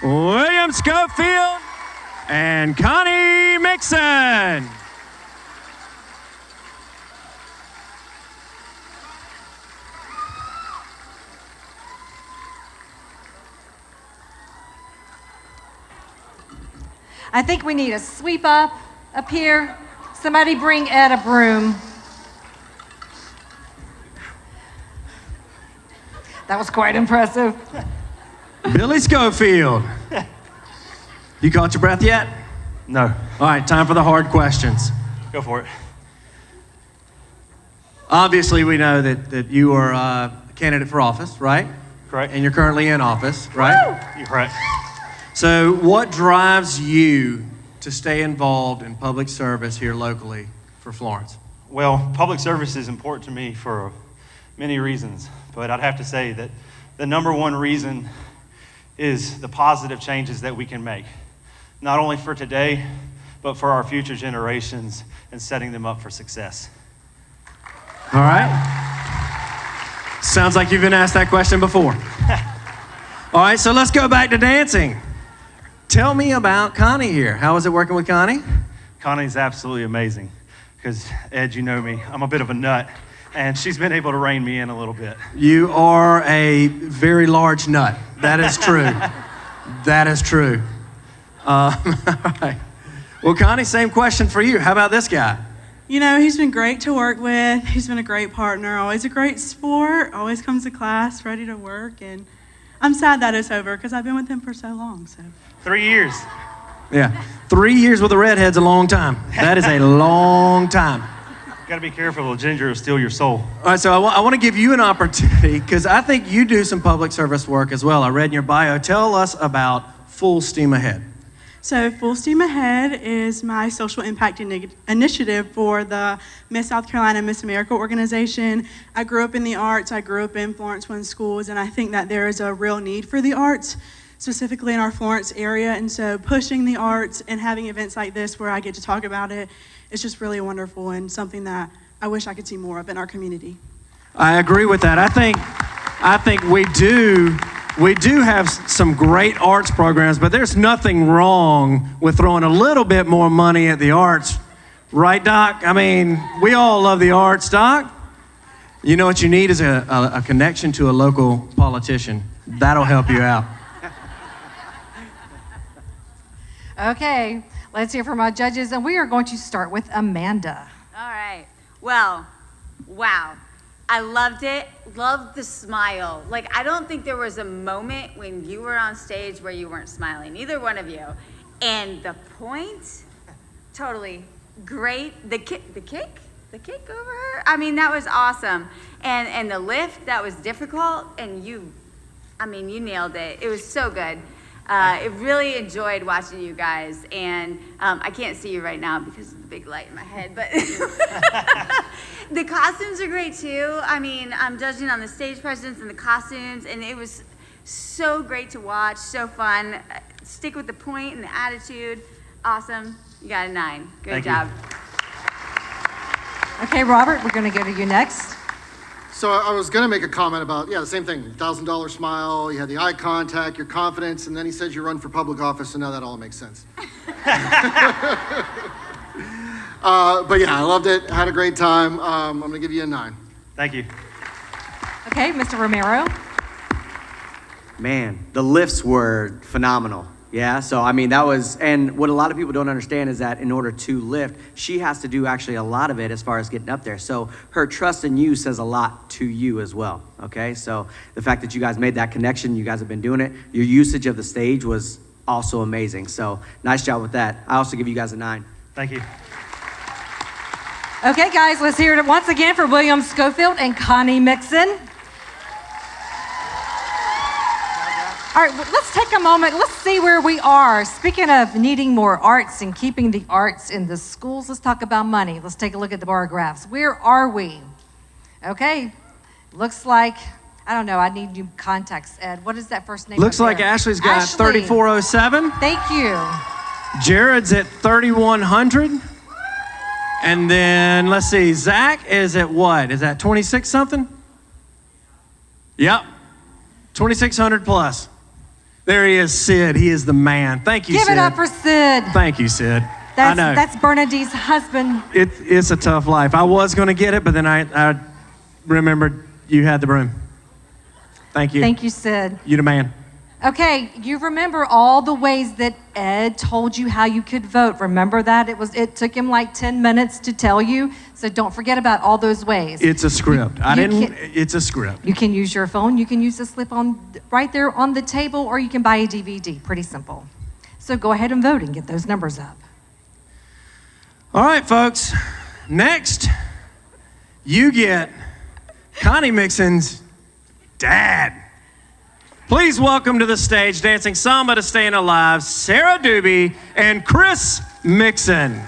William Scholfield, and Connie Mixon. I think we need a sweep up here. Somebody bring Ed a broom. That was quite impressive. Billy Scholfield. You caught your breath yet? No. All right, time for the hard questions. Go for it. Obviously, we know that you are a candidate for office, right? Correct. And you're currently in office, right? You're correct. So what drives you to stay involved in public service here locally for Florence? Well, public service is important to me for many reasons, but I'd have to say that the number one reason is the positive changes that we can make, not only for today, but for our future generations and setting them up for success. All right. Sounds like you've been asked that question before. All right, so let's go back to dancing. Tell me about Connie here. How was it working with Connie? Connie's absolutely amazing because, Ed, you know me, I'm a bit of a nut, and she's been able to rein me in a little bit. You are a very large nut. That is true. That is true. All right. Well, Connie, same question for you. How about this guy? You know, he's been great to work with. He's been a great partner, always a great sport, always comes to class ready to work, and I'm sad that it's over because I've been with him for so long. 3 years. Yeah, 3 years with a redhead's a long time. That is a long time. Got to be careful, the ginger will steal your soul. All right, so I want to give you an opportunity because I think you do some public service work as well. I read in your bio. Tell us about Full Steam Ahead. So Full Steam Ahead is my social impact initiative for the Miss South Carolina, Miss America organization. I grew up in the arts. I grew up in Florence One schools, and I think that there is a real need for the arts, specifically in our Florence area. And so pushing the arts and having events like this where I get to talk about it is just really wonderful and something that I wish I could see more of in our community. I agree with that. I think we do have some great arts programs, but there's nothing wrong with throwing a little bit more money at the arts. Right, Doc? I mean, we all love the arts, Doc. You know what you need is a connection to a local politician. That'll help you out. Okay, let's hear from our judges, and we are going to start with Amanda. All right. Well, wow. I loved it. Loved the smile. Like, I don't think there was a moment when you were on stage where you weren't smiling, either one of you. And the point, totally great. The kick over her. I mean, that was awesome. And the lift, that was difficult. And you nailed it. It was so good. I really enjoyed watching you guys, and I can't see you right now because of the big light in my head, but the costumes are great too. I mean, I'm judging on the stage presence and the costumes, and it was so great to watch, so fun. Stick with the point and the attitude. Awesome. You got a 9. Good job. Okay, Robert, we're going to go to you next. So I was going to make a comment about, the same thing, $1,000 smile, you had the eye contact, your confidence, and then he says you run for public office, and now that all makes sense. But yeah, I loved it, had a great time. I'm going to give you a 9. Thank you. Okay, Mr. Romero. Man, the lifts were phenomenal. Yeah, so I mean, that was, and what a lot of people don't understand is that in order to lift, she has to do actually a lot of it as far as getting up there. So her trust in you says a lot to you as well, okay? So the fact that you guys made that connection, you guys have been doing it, your usage of the stage was also amazing. So nice job with that. I also give you guys a 9. Thank you. Okay, guys, let's hear it once again for William Scholfield and Connie Mixon. All right, let's take a moment. Let's see where we are. Speaking of needing more arts and keeping the arts in the schools, let's talk about money. Let's take a look at the bar graphs. Where are we? Okay, looks like, I don't know, I need new contacts, Ed. What is that first name? Looks up like there? Ashley's got 3407. Thank you. Jarrod's at 3100. And then, let's see, Zach is at what? Is that 26 something? Yep, 2600 plus. There he is, Sid. He is the man. Thank you, Give Sid. it up for Sid. Thank you, Sid. I know. That's Bernadette's husband. It's a tough life. I was going to get it, but then I remembered you had the broom. Thank you. Thank you, Sid. You the man. Okay, you remember all the ways that Ed told you how you could vote. Remember that? It took him like 10 minutes to tell you. So don't forget about all those ways. It's a script. It's a script. You can use your phone. You can use the slip on right there on the table, or you can buy a DVD. Pretty simple. So go ahead and vote and get those numbers up. All right, folks. Next, you get Connie Mixon's dad. Please welcome to the stage, dancing Samba to Stayin' Alive, Sarah Duby and Chris Mixon.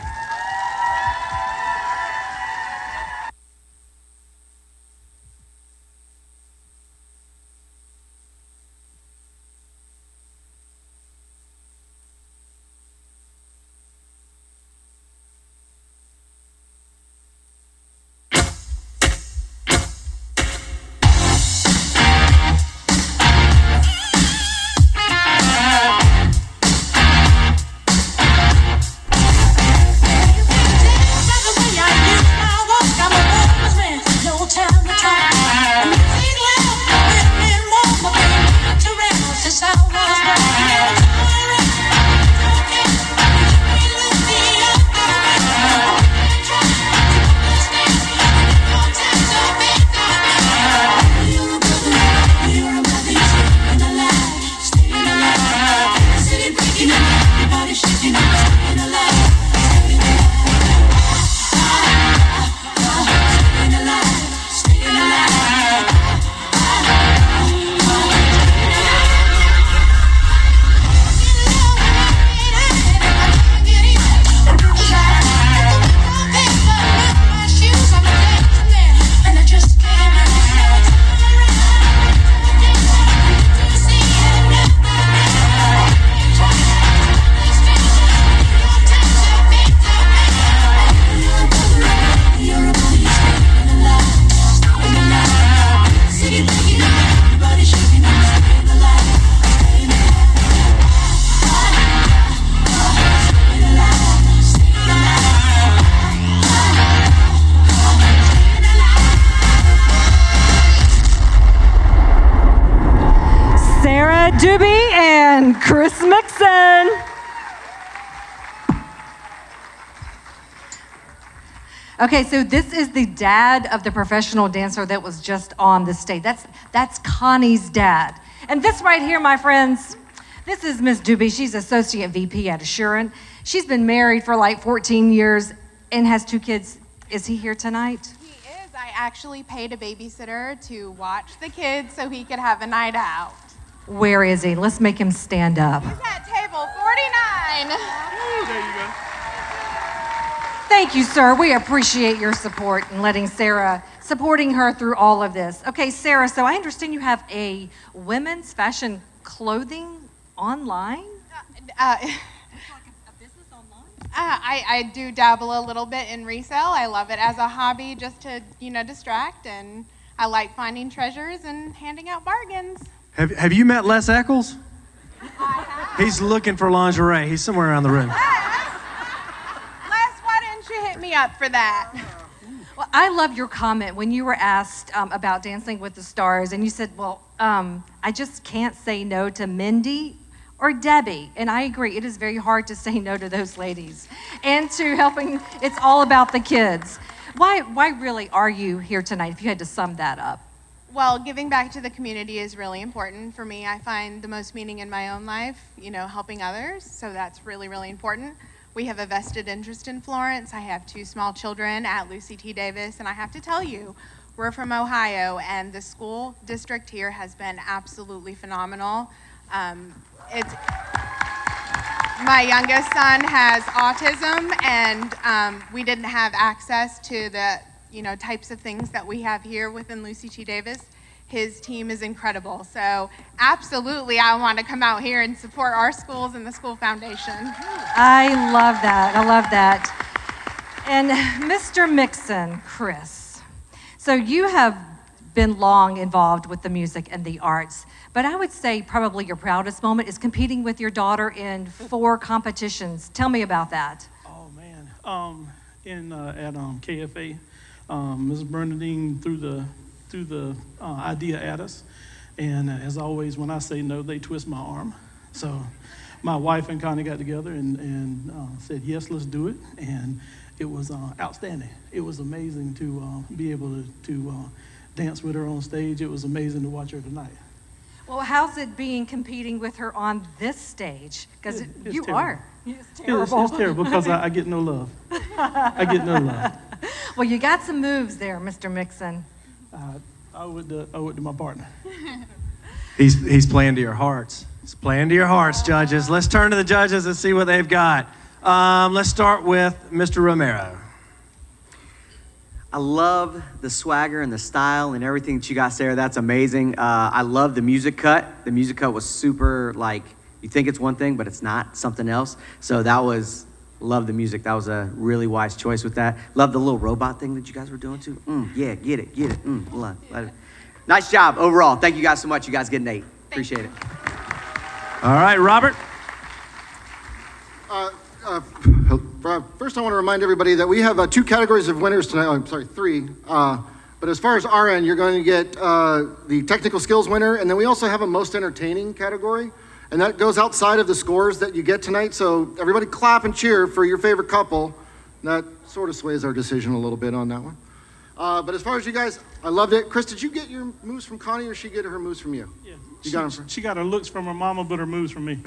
Duby and Chris Mixon. Okay, so this is the dad of the professional dancer that was just on the stage. That's Connie's dad. And this right here, my friends, this is Miss Duby. She's Associate VP at Assurant. She's been married for like 14 years and has 2 kids. Is he here tonight? He is. I actually paid a babysitter to watch the kids so he could have a night out. Where is he? Let's make him stand up. He's at table 49. There you go. Thank you, sir. We appreciate your support and supporting her through all of this. Okay, Sarah, so I understand you have a women's fashion clothing online? I do dabble a little bit in resale. I love it as a hobby just to, distract, and I like finding treasures and handing out bargains. Have you met Les Echols? He's looking for lingerie. He's somewhere around the room. Les, why didn't you hit me up for that? Well, I love your comment when you were asked about Dancing with the Stars, and you said, well, I just can't say no to Mindy or Debbie. And I agree, it is very hard to say no to those ladies. And to helping, it's all about the kids. Why really are you here tonight, if you had to sum that up? Well, giving back to the community is really important for me. I find the most meaning in my own life, helping others. So that's really, really important. We have a vested interest in Florence. I have 2 small children at Lucy T. Davis. And I have to tell you, we're from Ohio, and the school district here has been absolutely phenomenal. My youngest son has autism, and we didn't have access to the types of things that we have here within Lucy T. Davis. His team is incredible. So absolutely, I want to come out here and support our schools and the school foundation. I love that. I love that. And Mr. Mixon, Chris, so you have been long involved with the music and the arts. But I would say probably your proudest moment is competing with your daughter in 4 competitions. Tell me about that. Oh man, at KFA, Ms. Bernadine threw the idea at us, and as always, when I say no, they twist my arm. So my wife and Connie got together and said yes, let's do it, and it was outstanding. It was amazing to be able to dance with her on stage. It was amazing to watch her tonight. Well, how's it being competing with her on this stage? Because you terrible. are. It's terrible. It's terrible because I get no love. I get no love. Well, you got some moves there, Mr. Mixon. I would to my partner. He's playing to your hearts. He's playing to your hearts, judges. Let's turn to the judges and see what they've got. Let's start with Mr. Romero. I love the swagger and the style and everything that you guys there. That's amazing. I love the music cut. The music cut was super, like, you think it's one thing, but it's not, something else. So love the music. That was a really wise choice with that. Love the little robot thing that you guys were doing too. Yeah, get it. Love it. Nice job overall. Thank you guys so much. You guys get an 8. Appreciate it. All right, Robert. First, I want to remind everybody that we have 2 categories of winners tonight. Oh, I'm sorry, 3. But as far as our end, you're going to get the technical skills winner, and then we also have a most entertaining category, and that goes outside of the scores that you get tonight. So everybody clap and cheer for your favorite couple. That sort of sways our decision a little bit on that one. But as far as you guys, I loved it. Chris, did you get your moves from Connie, or did she get her moves from you? Yeah, you got them. She got her looks from her mama, but her moves from me.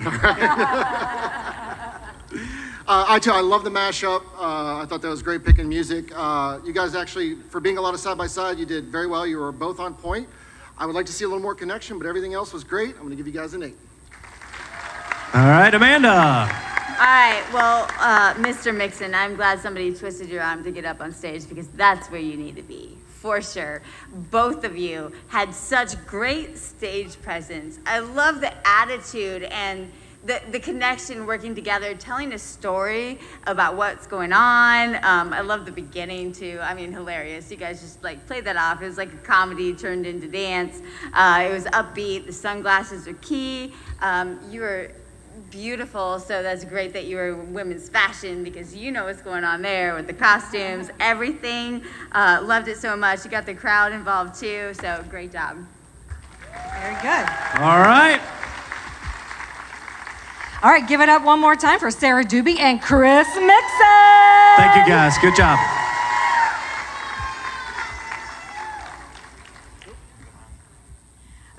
I love the mashup. I thought that was great picking music. You guys actually, for being a lot of side by side, you did very well. You were both on point. I would like to see a little more connection, but everything else was great. I'm going to give you guys an 8. All right, Amanda. All right, well, Mr. Mixon, I'm glad somebody twisted your arm to get up on stage because that's where you need to be, for sure. Both of you had such great stage presence. I love the attitude and the connection, working together, telling a story about what's going on. I love the beginning too. I mean, hilarious. You guys just like played that off. It was like a comedy turned into dance. It was upbeat. The sunglasses are key. You were beautiful, so that's great that you were women's fashion because you know what's going on there with the costumes, everything. Loved it so much. You got the crowd involved too, so great job. Very good. All right. All right, give it up one more time for Sarah Duby and Chris Mixon. Thank you, guys. Good job.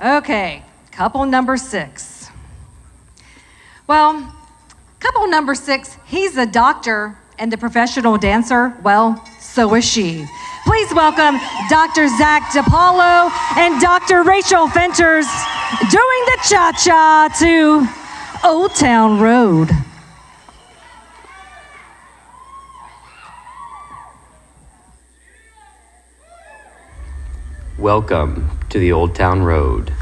Okay, couple number 6. Well, couple number 6, he's a doctor and a professional dancer. Well, so is she. Please welcome Dr. Zach DiPaolo and Dr. Rachel Fenters doing the cha-cha to Old Town Road. Welcome to the Old Town Road.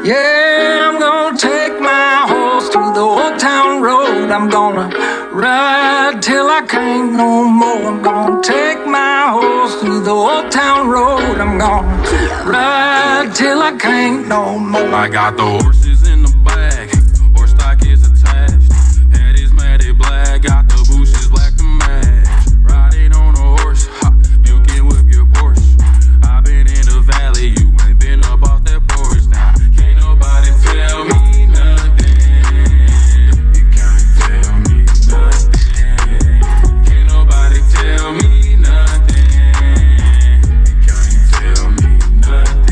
Yeah, I'm gonna take my horse to the Old Town Road. I'm gonna ride till I can't no more. I'm gonna take my horse to the Old Town Road. I'm gonna ride till I can't no more. I got the horses in the back, horse stock is attached. Head is matted black, got the bushes black to match. Riding on a horse, ha, you can whip your Porsche. I've been in the valley, you ain't been up off that porch. Now, can't nobody tell me nothing. You can't tell me nothing. Can't nobody tell me nothing. You can't tell me nothing.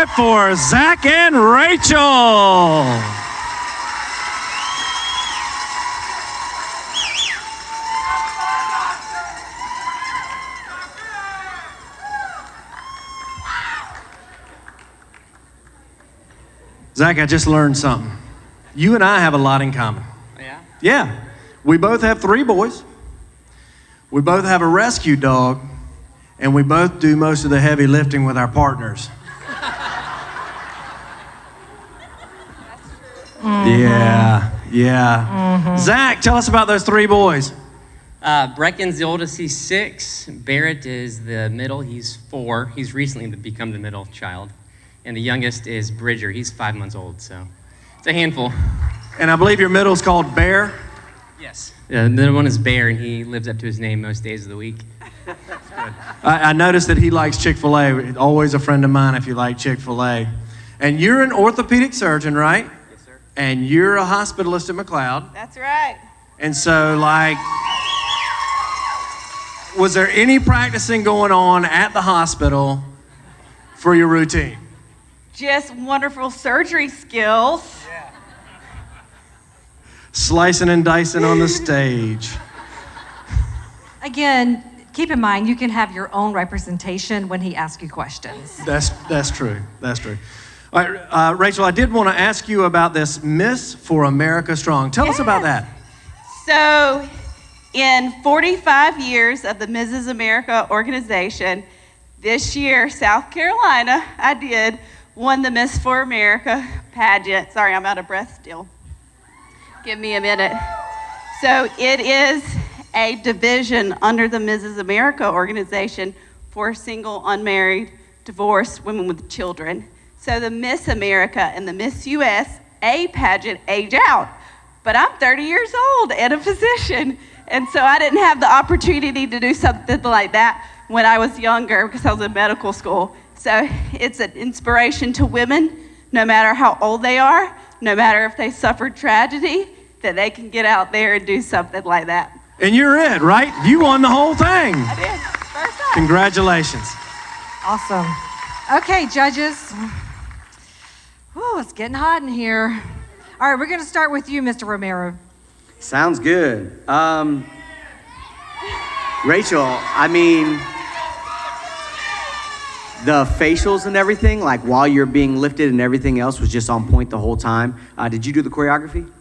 it for Zach and Rachel. Zach, I just learned something. You and I have a lot in common. Yeah? Yeah. We both have 3 boys. We both have a rescue dog. And we both do most of the heavy lifting with our partners. Yeah. Zach, tell us about those 3 boys. Brecken's the oldest, he's 6. Barrett is the middle, he's 4. He's recently become the middle child. And the youngest is Bridger, he's 5 months old, so it's a handful. And I believe your middle's called Bear? Yes. The middle one is Bear, and he lives up to his name most days of the week. I noticed that he likes Chick-fil-A. Always a friend of mine if you like Chick-fil-A. And you're an orthopedic surgeon, right? Yes, sir. And you're a hospitalist at McLeod. That's right. And so, was there any practicing going on at the hospital for your routine? Just wonderful surgery skills. Yeah. Slicing and dicing on the stage. Again, keep in mind, you can have your own representation when he asks you questions. That's true. That's true. All right, Rachel, I did want to ask you about this Miss for America Strong. Tell us about that. So, in 45 years of the Mrs. America organization, this year, South Carolina, won the Miss for America pageant. Sorry, I'm out of breath still. Give me a minute. So it is a division under the Mrs. America organization for single, unmarried, divorced women with children. So the Miss America and the Miss USA pageant age out. But I'm 30 years old and a physician. And so I didn't have the opportunity to do something like that when I was younger because I was in medical school. So it's an inspiration to women, no matter how old they are, no matter if they suffered tragedy, that they can get out there and do something like that. And you're it, right? You won the whole thing. I did. First time. Congratulations. Awesome. Okay, judges. Ooh, it's getting hot in here. All right, we're going to start with you, Mr. Romero. Sounds good. Rachel, I mean, the facials and everything, like while you're being lifted and everything else was just on point the whole time. Did you do the choreography?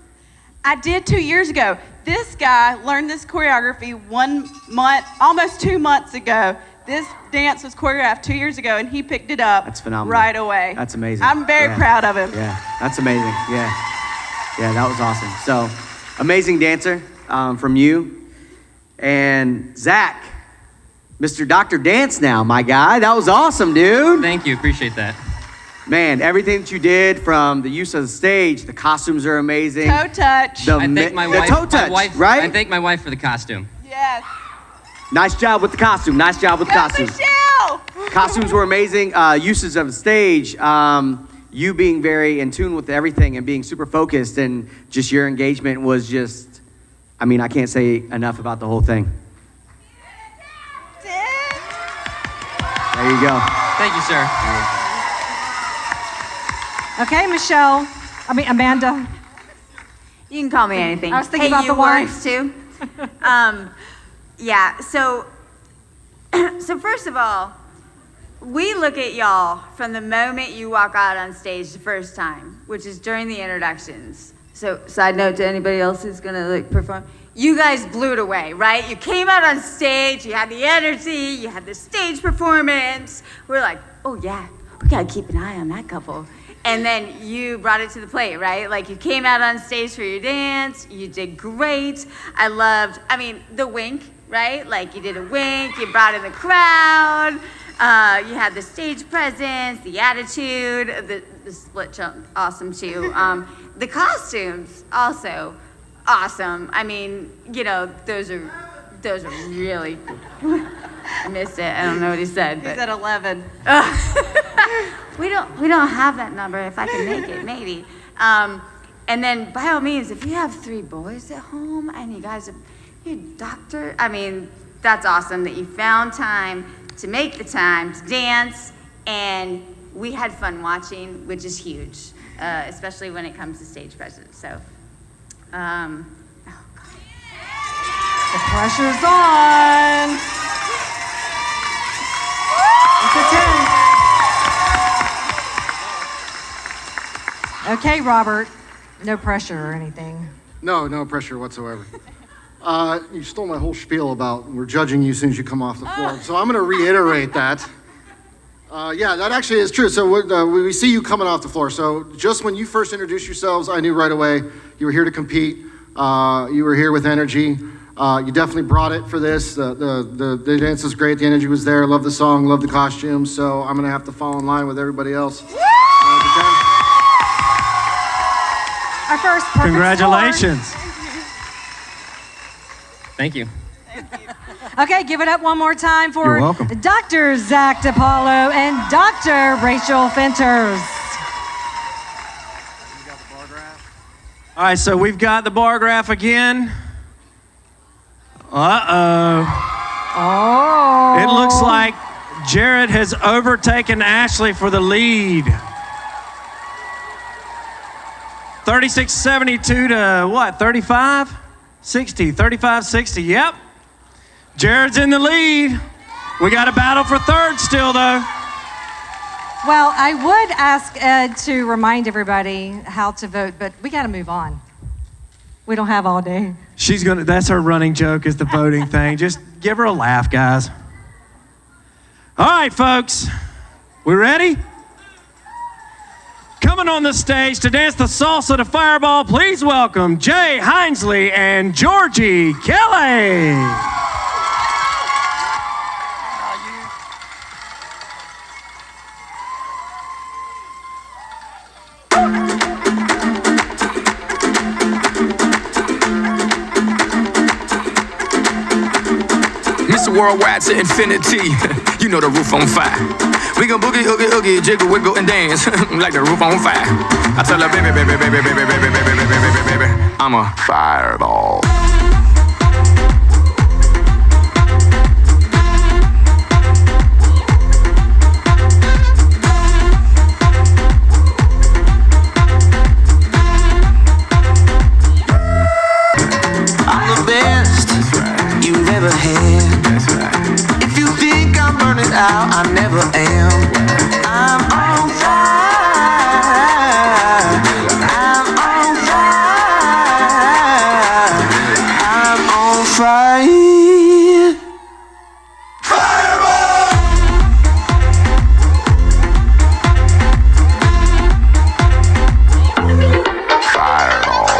I did 2 years ago. This guy learned this choreography 1 month, almost 2 months ago. This dance was choreographed 2 years ago, and he picked it up. That's phenomenal. Right away. That's amazing. I'm very proud of him. Yeah, that's amazing. Yeah, that was awesome. So, amazing dancer from you. And Zach, Mr. Dr. Dance now, my guy. That was awesome, dude. Thank you, appreciate that. Man, everything that you did from the use of the stage, the costumes are amazing. Toe touch. I thank my wife, toe touch, right? I thank my wife for the costume. Yes. Nice job with the costume. Nice job with the costume. Michelle! Costumes were amazing. Uses of the stage. You being very in tune with everything and being super focused, and just your engagement was just, I mean, I can't say enough about the whole thing. There you go. Thank you, sir. Okay, Michelle. Amanda. You can call me anything. I was thinking hey, about the wife. works too. Yeah, so first of all, we look at y'all from the moment you walk out on stage the first time, which is during the introductions. So, side note to anybody else who's gonna perform, you guys blew it away, right? You came out on stage, you had the energy, you had the stage performance. We're like, oh yeah, we gotta keep an eye on that couple. And then you brought it to the plate, right? Like you came out on stage for your dance, you did great. I loved, the wink, right? Like you did a wink, you brought in the crowd, you had the stage presence, the attitude, the split chunk, awesome too. The costumes, also awesome. Those are really, I missed it, I don't know what he said. He's at 11. We don't have that number. If I can make it, maybe. And then, by all means, if you have 3 boys at home and you guys are you're a doctor, that's awesome that you found time to make the time to dance and we had fun watching, which is huge, especially when it comes to stage presence. So, the pressure's on. It's a 10. Okay, Robert. No pressure or anything. No pressure whatsoever. You stole my whole spiel about we're judging you as soon as you come off the floor. So I'm going to reiterate that. Yeah, that actually is true. So we see you coming off the floor. So just when you first introduced yourselves, I knew right away you were here to compete. You were here with energy. You definitely brought it for this. The dance was great. The energy was there. Love the song. Love the costumes. So I'm going to have to fall in line with everybody else. Our first perfect Congratulations. score. Thank you. Okay, give it up one more time for You're welcome. Dr. Zach DiPaolo and Dr. Rachel Fenters. All right, so we've got the bar graph again. Uh-oh. Oh. It looks like Jarrod has overtaken Ashley for the lead. 36-72 to what, 35? 60, 35-60, yep. Jarrod's in the lead. We got a battle for third still, though. Well, I would ask Ed to remind everybody how to vote, but we got to move on. We don't have all day. That's her running joke is the voting thing. Just give her a laugh, guys. All right, folks. We ready? Coming on the stage to dance the salsa to Fireball, please welcome Jay Hinesley and Georgie Kelley. Mr. Worldwide to infinity, you know the roof on fire. We gon' boogie, oogie, oogie, jiggle, wiggle, and dance like the roof on fire. I tell her, baby, baby, baby, baby, baby, baby, baby, baby, baby, I'm a fireball. I'm the best you've ever had. If you think I'm burning out, I never am. I'm on fire. I'm on fire. I'm on fire. Fireball! Fireball.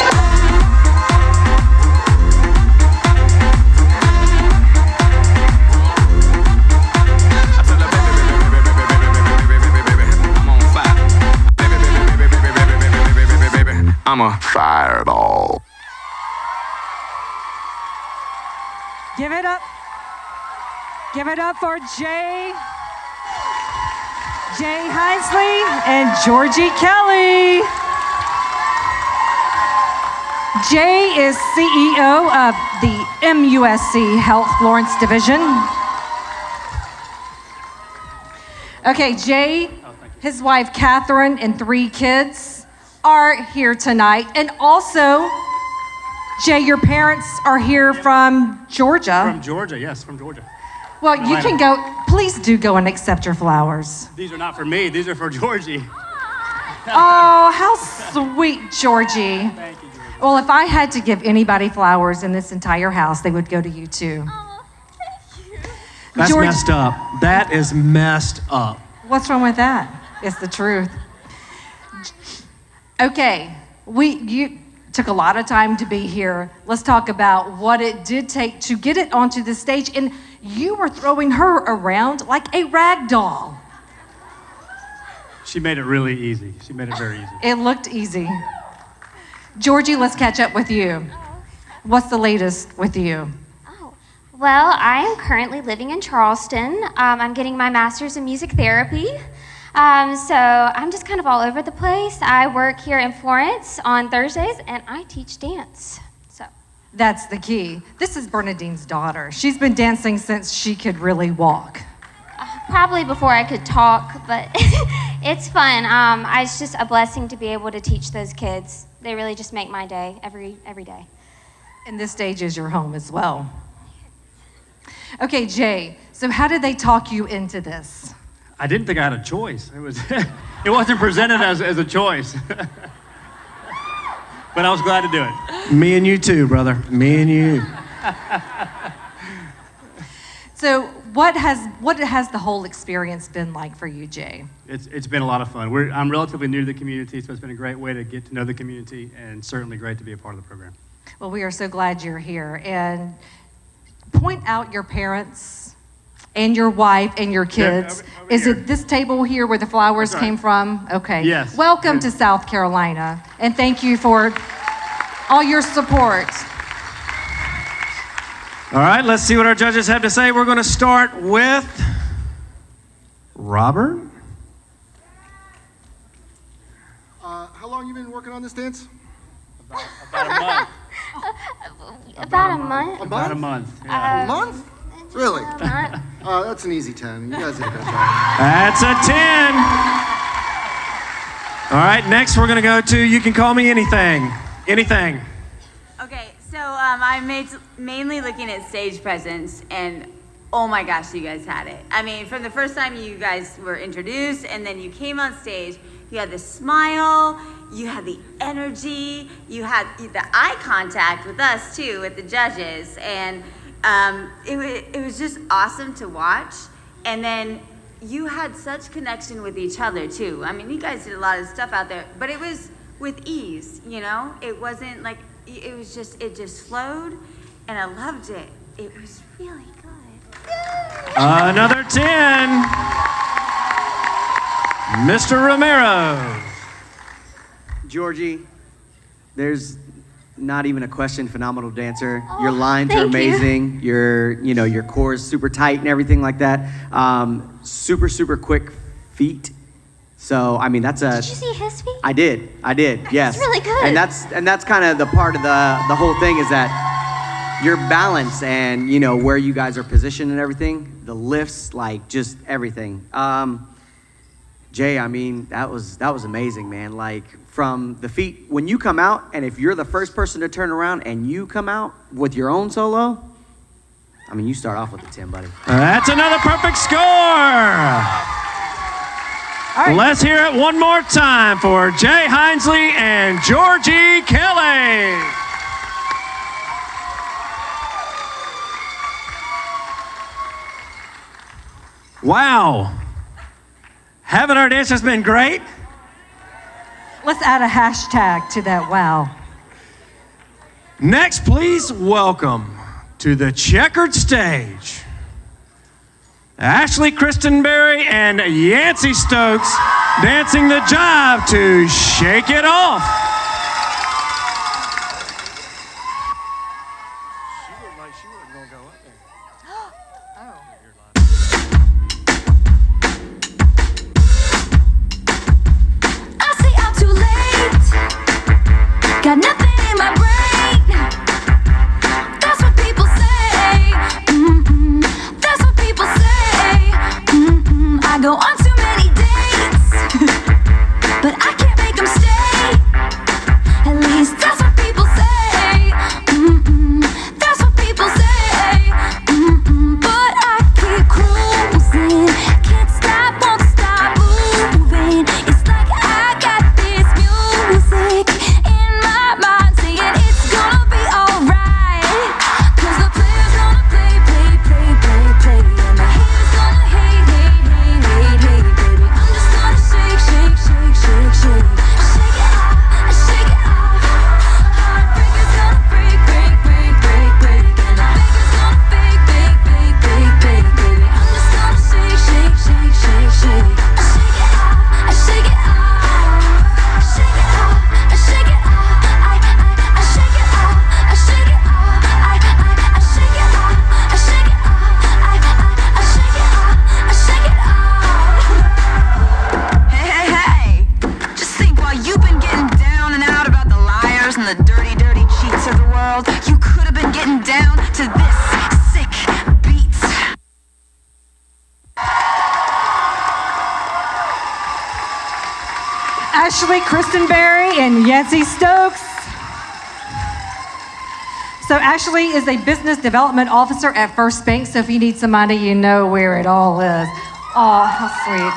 I'm a fireball. Give it up. Give it up for Jay Hinesley and Georgie Kelley. Jay is CEO of the MUSC Health Florence Division. Okay, Jay, his wife Catherine, and 3 kids are here tonight. And also, Jay, your parents are here from Georgia. From Georgia, yes, from Georgia. Well, you can go, please do go and accept your flowers. These are not for me, these are for Georgie. Oh, how sweet, Georgie. Thank you, Georgie. Well, if I had to give anybody flowers in this entire house, they would go to you too. Oh, thank you. That's messed up. That is messed up. What's wrong with that? It's the truth. Okay, you took a lot of time to be here. Let's talk about what it did take to get it onto the stage. And you were throwing her around like a rag doll. She made it really easy. She made it very easy. It looked easy. Georgie, let's catch up with you. What's the latest with you? Well, I am currently living in Charleston. I'm getting my master's in music therapy. So I'm just kind of all over the place. I work here in Florence on Thursdays, and I teach dance. So That's the key. This is Bernadine's daughter. She's been dancing since she could really walk. probably before I could talk, but it's fun. It's just a blessing to be able to teach those kids. They really just make my day every day. And this stage is your home as well. Okay, Jay, so how did they talk you into this? I didn't think I had a choice. It wasn't presented as a choice. But I was glad to do it. Me and you too, brother. Me and you. So what has the whole experience been like for you, Jay? It's been a lot of fun. I'm relatively new to the community, so it's been a great way to get to know the community and certainly great to be a part of the program. Well, we are so glad you're here. And point out your parents and your wife and your kids. Over Is here. it this table here where the flowers That's right. came from? Okay. Yes. Welcome to South Carolina, and thank you for all your support. All right, let's see what our judges have to say. We're going to start with Robert. How long you been working on this dance? About a month. About a month. About a month. A month? Really? A month. That's an easy 10. You guys did a good job. That's a 10. All right, next we're going to go to You Can Call Me Anything. Anything. Okay, so I'm mainly looking at stage presence, and oh my gosh, you guys had it. I mean, from the first time you guys were introduced, and then you came on stage, you had the smile, you had the energy, you had the eye contact with us too, with the judges, and it was just awesome to watch. And then you had such connection with each other too. I mean, you guys did a lot of stuff out there, but it was with ease, you know? It wasn't like, it just flowed, and I loved it. It was really good. Another 10. Mr. Romero. Georgie, there's not even a question. Phenomenal dancer. Your lines are thank you. amazing. Your core is super tight and everything like that. Super quick feet. So I mean, that's a. Did you see his feet? I did. Yes. That's really good. And that's kind of the part of the whole thing is that your balance and where you guys are positioned and everything, the lifts, like just everything. Jay, I mean, that was amazing, man. Like from the feet, when you come out, and if you're the first person to turn around and you come out with your own solo, I mean, you start off with a 10, buddy. That's another perfect score. All right. Let's hear it one more time for Jay Hinesley and Georgie Kelley. Wow. Haven't our dancers been great? Let's add a hashtag to that wow. Next, please welcome to the checkered stage, Ashley Christenbury and Yancey Stokes dancing the jive to Shake It Off. She looked like she wasn't going to go up there. I say I'm too late. Got nothing in my brain. That's what people say. That's what people say. I go on too many dates, but I can't make them stay. At least that's what people say. That's what people say. But I keep cruising. Can't stop, won't stop moving. It's like I got this music in my mind saying it's gonna be alright. 'Cause the player's gonna play. And the haters gonna hate. Baby, I'm just gonna shake. Shake it off, shake it off. Heartbreaker's gonna break. And the baker's gonna bake. Baby, I'm just gonna shake. Shake it off, shake it off. Shake it off, shake it off. I shake it off, I shake it off. I shake it off, I shake it off. I shake it off. Hey. Just think, while you've been getting down and out about the liars and the dirty cheats of the world, you could have been getting down to this sick beat. Ashley Christenbury and Yancey Stokes. So Ashley is a business development officer at First Bank, so if you need some money, you know where it all is. Oh, how sweet.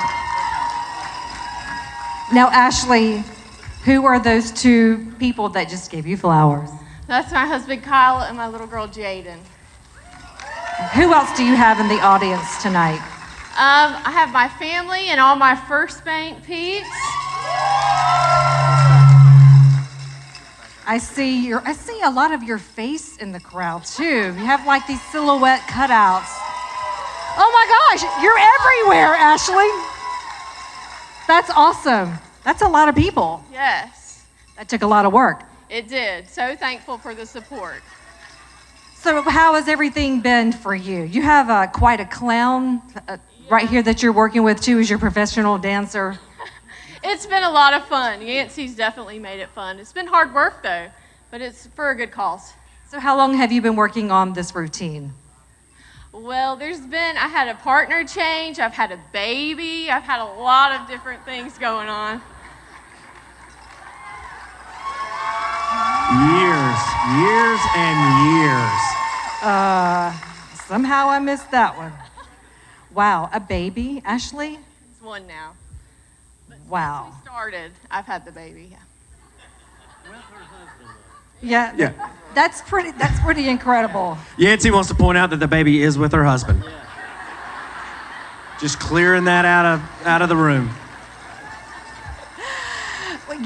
Now, Ashley, who are those two people that just gave you flowers? That's my husband Kyle and my little girl Jaden. Who else do you have in the audience tonight? I have my family and all my First Bank peeps. I see a lot of your face in the crowd too. You have like these silhouette cutouts. Oh my gosh, you're everywhere, Ashley. That's awesome. That's a lot of people. Yes. That took a lot of work. It did. So thankful for the support. So how has everything been for you? You have quite a clown right here that you're working with too as your professional dancer. It's been a lot of fun. Yancey's definitely made it fun. It's been hard work though, but it's for a good cause. So how long have you been working on this routine? Well, I had a partner change, I've had a baby, I've had a lot of different things going on. Years and years. Somehow I missed that one. Wow, a baby, Ashley? It's one now. Wow. Since we started, I've had the baby. Yeah. That's pretty incredible. Yancey wants to point out that the baby is with her husband. Just clearing that out of the room. Well,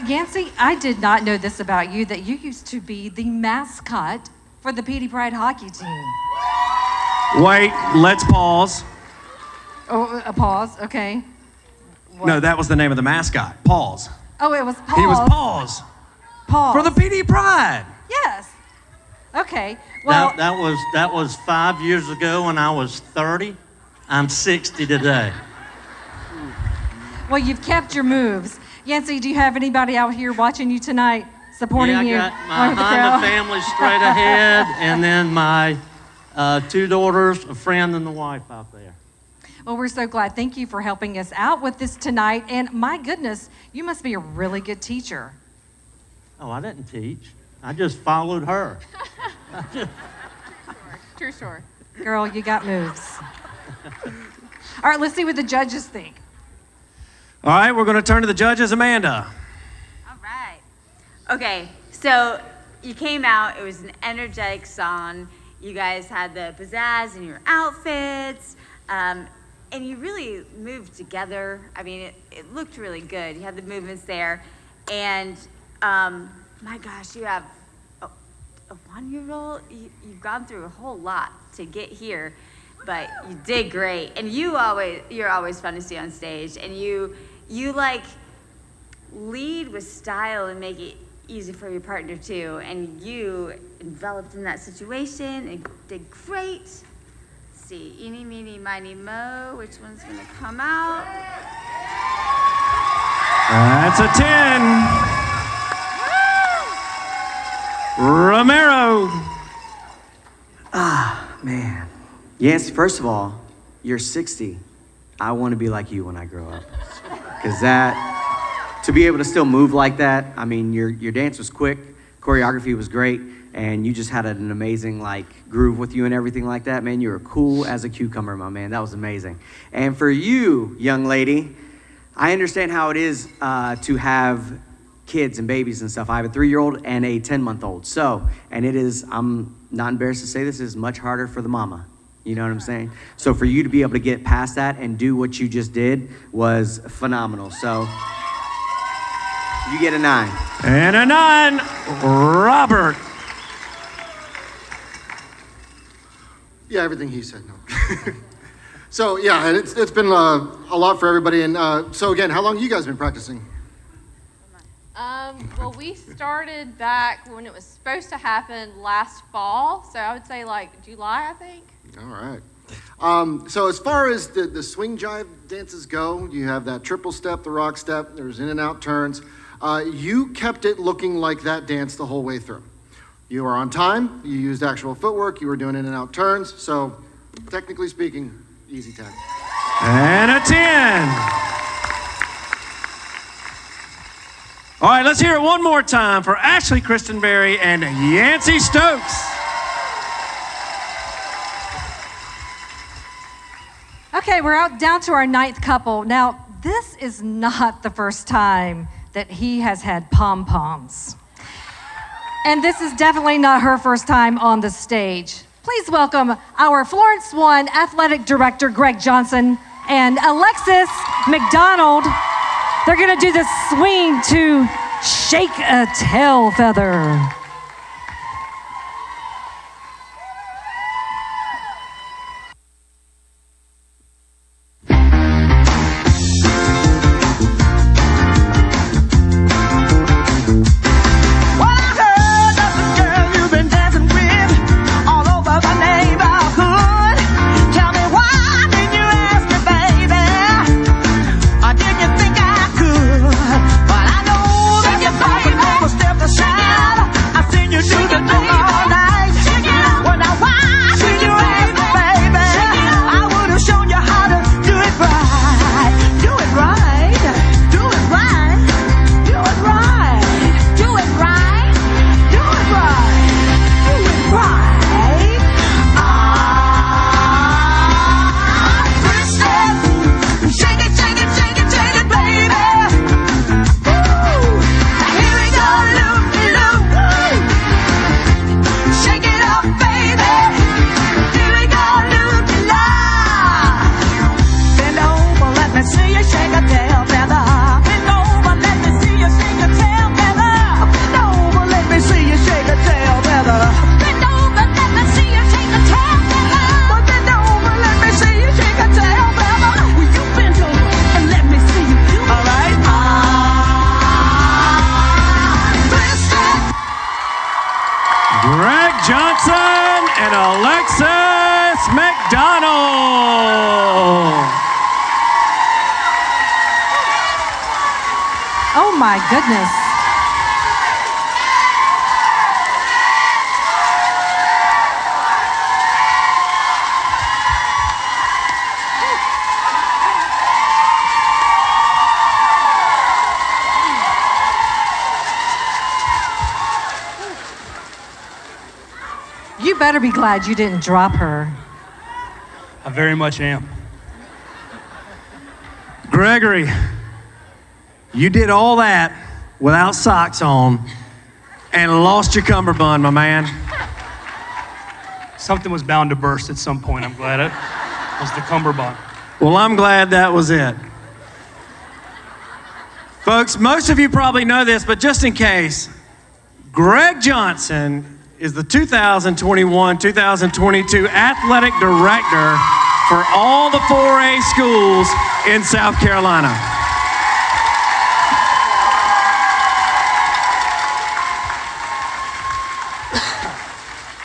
Yancey, I did not know this about you, that you used to be the mascot for the PD Pride hockey team. Wait, let's pause. Oh, a pause, okay. What? No, that was the name of the mascot. Pause. Oh, it was Pause. He was Pause. Pause. For the PD Pride. Yes. Okay. Well, that was 5 years ago when I was 30. I'm 60 today. well, you've kept your moves. Yancey, do you have anybody out here watching you tonight, supporting you? I got my Honda family straight ahead, and then my 2 daughters, a friend, and the wife out there. Well, we're so glad. Thank you for helping us out with this tonight. And my goodness, you must be a really good teacher. Oh, I didn't teach. I just followed her. True story. Girl, you got moves. All right, let's see what the judges think. All right, we're going to turn to the judges. Amanda. All right. Okay, so you came out. It was an energetic song. You guys had the pizzazz in your outfits. And you really moved together. I mean, it looked really good. You had the movements there. And my gosh, you have a 1-year-old. You've gone through a whole lot to get here, but you did great. And you're always fun to see on stage. And you like lead with style and make it easy for your partner too. And you enveloped in that situation and did great. See, eeny, meeny, miny, mo. Which one's gonna come out? That's a 10. Romero. Man. Yes, first of all, you're 60. I want to be like you when I grow up. Because to be able to still move like that, I mean, your dance was quick, choreography was great, and you just had an amazing groove with you and everything like that, man. You were cool as a cucumber, my man. That was amazing. And for you, young lady, I understand how it is to have kids and babies and stuff. I have a 3-year-old and a 10-month-old. So, and it is, I'm not embarrassed to say this, is much harder for the mama. You know what I'm saying? So for you to be able to get past that and do what you just did was phenomenal. So you get a 9. And a 9, Robert. Yeah, everything he said, no. So yeah, it's been a lot for everybody. And so again, how long have you guys been practicing? Well, we started back when it was supposed to happen last fall. So I would say July, I think. All right. So as far as the swing jive dances go, you have that triple step, the rock step, there's in and out turns. You kept it looking like that dance the whole way through. You were on time, you used actual footwork, you were doing in and out turns, so technically speaking, easy 10. And a 10. All right, let's hear it one more time for Ashley Christenbury and Yancey Stokes. Okay, we're out down to our 9th couple. Now, this is not the first time that he has had pom-poms. And this is definitely not her first time on the stage. Please welcome our Florence 1 Athletic Director, Greg Johnson, and Alexis McDonald. They're gonna do the swing to Shake a Tail Feather. Oh my goodness. You better be glad you didn't drop her. I very much am. Gregory, you did all that without socks on and lost your cummerbund, my man. Something was bound to burst at some point. I'm glad it was the cummerbund. Well, I'm glad that was it. Folks, most of you probably know this, but just in case, Greg Johnson is the 2021-2022 athletic director for all the 4A schools in South Carolina.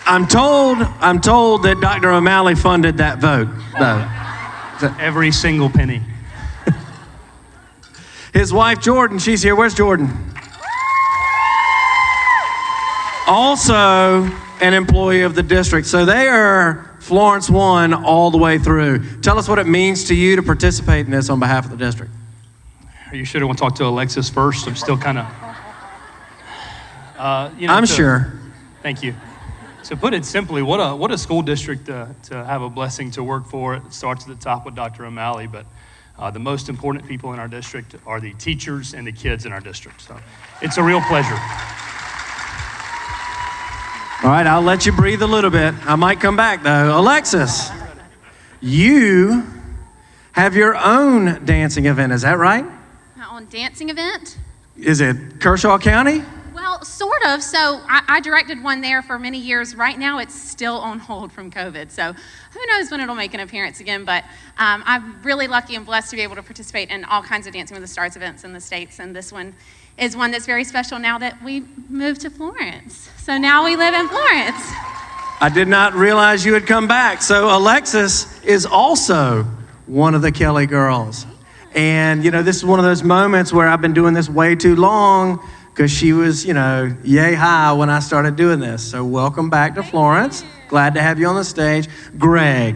I'm told that Dr. O'Malley funded that vote, though. Every single penny. His wife, Jordan, she's here. Where's Jordan? Also an employee of the district. So they are Florence 1 all the way through. Tell us what it means to you to participate in this on behalf of the district. Are you sure I want to talk to Alexis first? I'm still kind of, I'm sure. Thank you. To put it simply, what a school district to have a blessing to work for. It starts at the top with Dr. O'Malley, but the most important people in our district are the teachers and the kids in our district. So it's a real pleasure. All right, I'll let you breathe a little bit. I might come back, though. Alexis, you have your own dancing event, is that right? My own dancing event? Is it Kershaw County? Well, sort of. So I directed one there for many years. Right now, it's still on hold from COVID. So who knows when it'll make an appearance again. But I'm really lucky and blessed to be able to participate in all kinds of Dancing with the Stars events in the States. And this one is one that's very special now that we moved to Florence. So now we live in Florence. I did not realize you had come back. So Alexis is also one of the Kelley girls. And, you know, this is one of those moments where I've been doing this way too long because she was, you know, yay high when I started doing this. So welcome back to Florence. Glad to have you on the stage. Greg.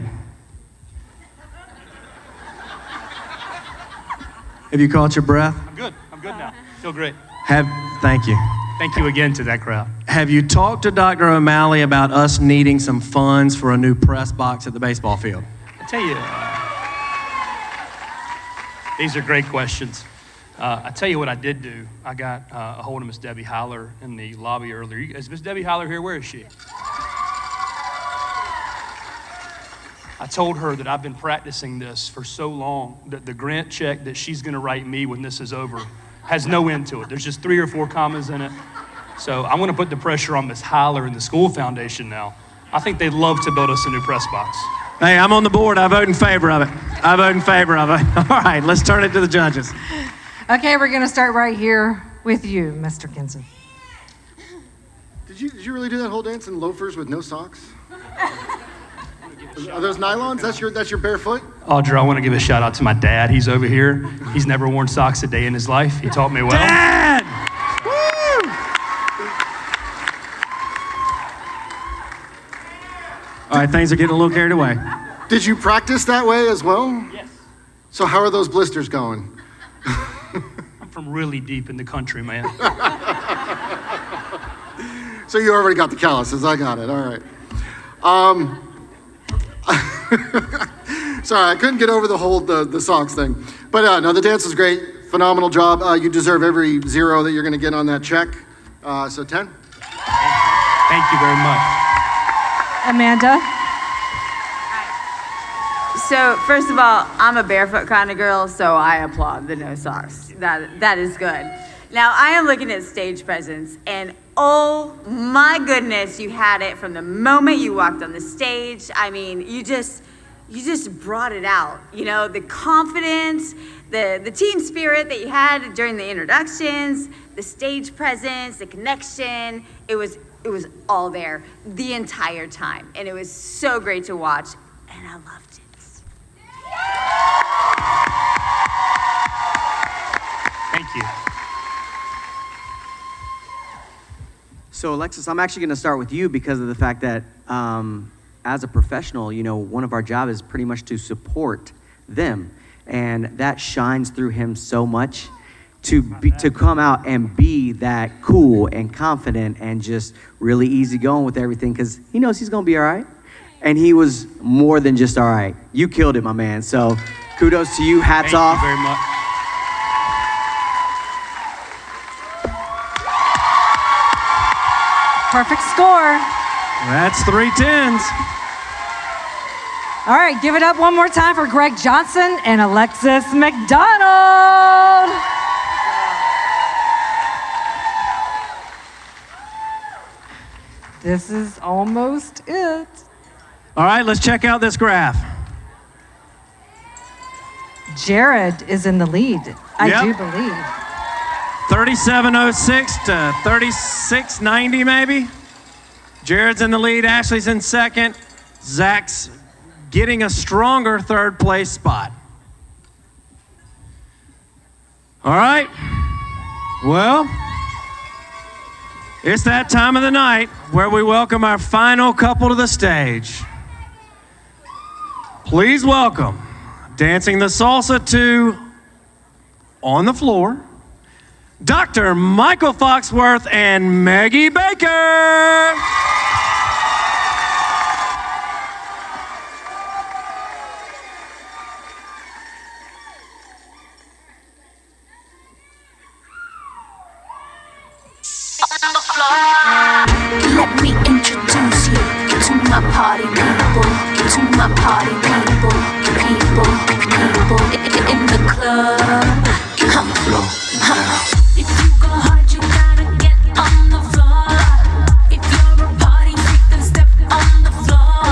Have you caught your breath? I'm good now. Feel great. Thank you. Thank you again to that crowd. Have you talked to Dr. O'Malley about us needing some funds for a new press box at the baseball field? I tell you, these are great questions. I tell you what I did do. I got a hold of Miss Debbie Howler in the lobby earlier. Is Miss Debbie Howler here? Where is she? I told her that I've been practicing this for so long that the grant check that she's going to write me when this is over has no end to it. There's just 3 or 4 commas in it. So I'm going to put the pressure on Miss Howler and the school foundation now. I think they'd love to build us a new press box. Hey, I'm on the board. I vote in favor of it. I vote in favor of it. All right, let's turn it to the judges. Okay, we're going to start right here with you, Mr. Kinson. Did you really do that whole dance in loafers with no socks? Are those nylons? That's your bare foot? Audra, I want to give a shout out to my dad. He's over here. He's never worn socks a day in his life. He taught me well. Dad! Woo! All right, things are getting a little carried away. Did you practice that way as well? Yes. So how are those blisters going? I'm from really deep in the country, man. So you already got the calluses. I got it. All right. Sorry, I couldn't get over the whole the socks thing. But no, the dance was great. Phenomenal job. You deserve every 0 that you're going to get on that check. So 10. Thank you very much. Amanda? So first of all, I'm a barefoot kind of girl, so I applaud the no socks. That is good. Now I am looking at stage presence, and oh my goodness, you had it from the moment you walked on the stage. I mean, you just brought it out. You know, the confidence, the team spirit that you had during the introductions, the stage presence, the connection. It was all there the entire time, and it was so great to watch, and I loved it. Thank you. So Alexis, I'm actually going to start with you because of the fact that as a professional, you know, one of our jobs is pretty much to support them. And that shines through him so much to come out and be that cool and confident and just really easygoing with everything because he knows he's going to be all right. And he was more than just all right. You killed it, my man. So kudos to you. Hats off. Thank you very much. Perfect score. That's 3 10s. All right, give it up one more time for Greg Johnson and Alexis McDonald. This is almost it. All right, let's check out this graph. Jarrod is in the lead, I do believe. 3706 to 3690 maybe. Jarrod's in the lead, Ashley's in second. Zach's getting a stronger 3rd place spot. All right, well, it's that time of the night where we welcome our final couple to the stage. Please welcome, dancing the salsa to On the Floor, Dr. Michael Foxworth and Maggie Baker. Let me introduce you to my party people, in the club. On the floor. If you go hard, you gotta get on the floor. If you're a party freak, then step on the floor.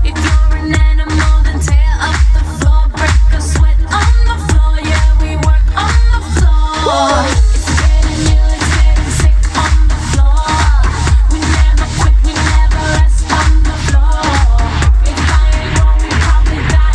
If you're an animal, then tear up the floor. Break a sweat on the floor. Yeah, we work on the floor. It's getting ill, it's getting sick on the floor. We never quit, we never rest on the floor. If I ain't wrong, we probably die.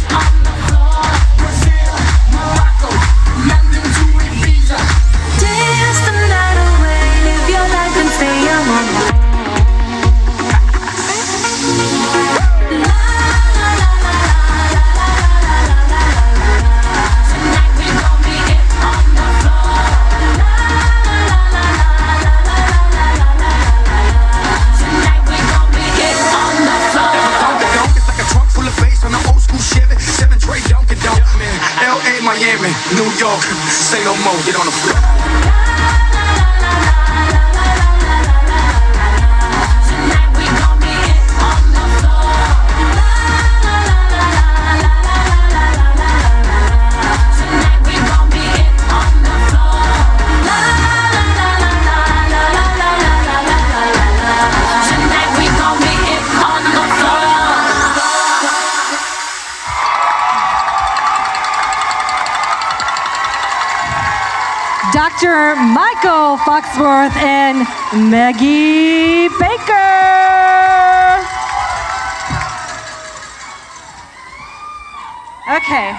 Dr. Michael Foxworth and Maggie Baker. Okay.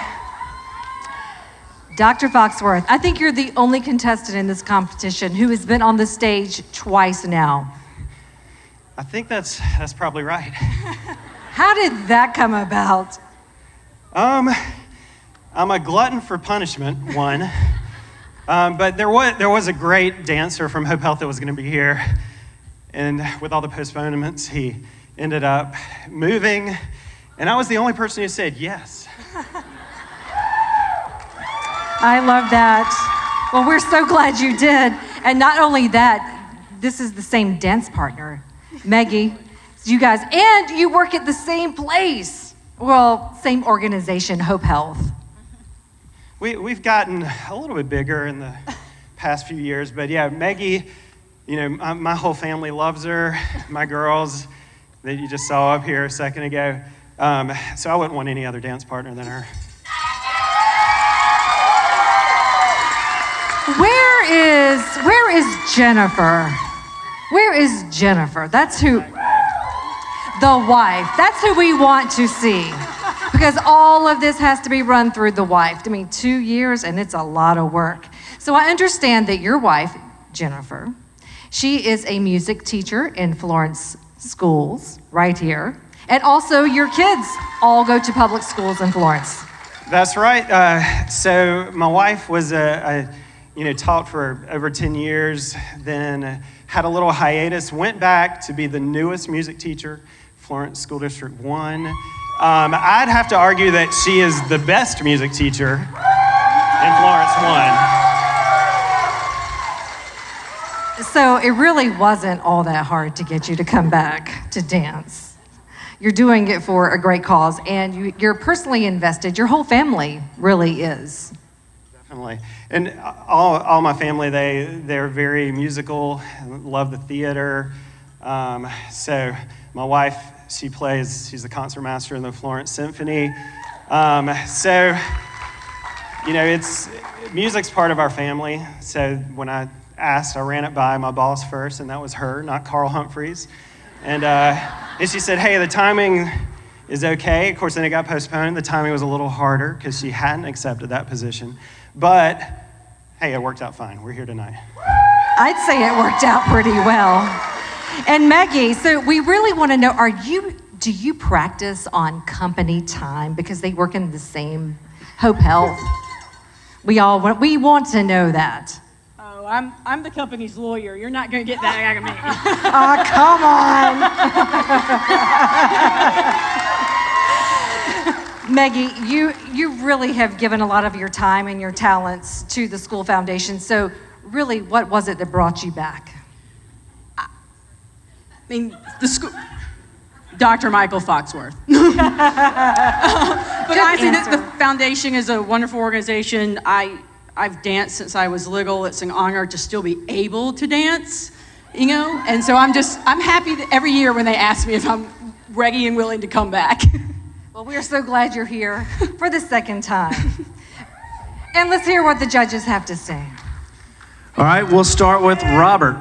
Dr. Foxworth, I think you're the only contestant in this competition who has been on the stage twice now. I think that's probably right. How did that come about? I'm a glutton for punishment, one. But there was a great dancer from Hope Health that was going to be here. And with all the postponements, he ended up moving. And I was the only person who said yes. I love that. Well, we're so glad you did. And not only that, this is the same dance partner, Maggie. You guys, and you work at the same place. Well, same organization, Hope Health. We've gotten a little bit bigger in the past few years, but yeah, Maggie, my whole family loves her. My girls that you just saw up here a second ago. So I wouldn't want any other dance partner than her. Where is Jennifer? Where is Jennifer? That's who, the wife. That's who we want to see. Because all of this has to be run through the wife. 2 years, and it's a lot of work. So I understand that your wife, Jennifer, she is a music teacher in Florence schools right here. And also your kids all go to public schools in Florence. That's right. So my wife was taught for over 10 years, then had a little hiatus, went back to be the newest music teacher, Florence School District 1. I'd have to argue that she is the best music teacher in Florence 1. So it really wasn't all that hard to get you to come back to dance. You're doing it for a great cause, and you're personally invested. Your whole family really is. Definitely. And all my family, they're very musical, love the theater. So my wife, she's a concert master in the Florence Symphony. Music's part of our family. So when I asked, I ran it by my boss first, and that was her, not Carl Humphreys. And she said, hey, the timing is okay. Of course, then it got postponed. The timing was a little harder because she hadn't accepted that position. But hey, it worked out fine. We're here tonight. I'd say it worked out pretty well. And Maggie, so we really want to know, do you practice on company time because they work in the same Hope Health? We want to know that. Oh, I'm the company's lawyer. You're not going to get that out of me. Oh, come on. Maggie, you really have given a lot of your time and your talents to the school foundation. So really, what was it that brought you back? The school, Dr. Michael Foxworth. But honestly, the foundation is a wonderful organization. I've danced since I was little. It's an honor to still be able to dance, and so I'm happy that every year when they ask me if I'm ready and willing to come back. Well, we are so glad you're here for the second time. And let's hear what the judges have to say. All right, we'll start with Robert.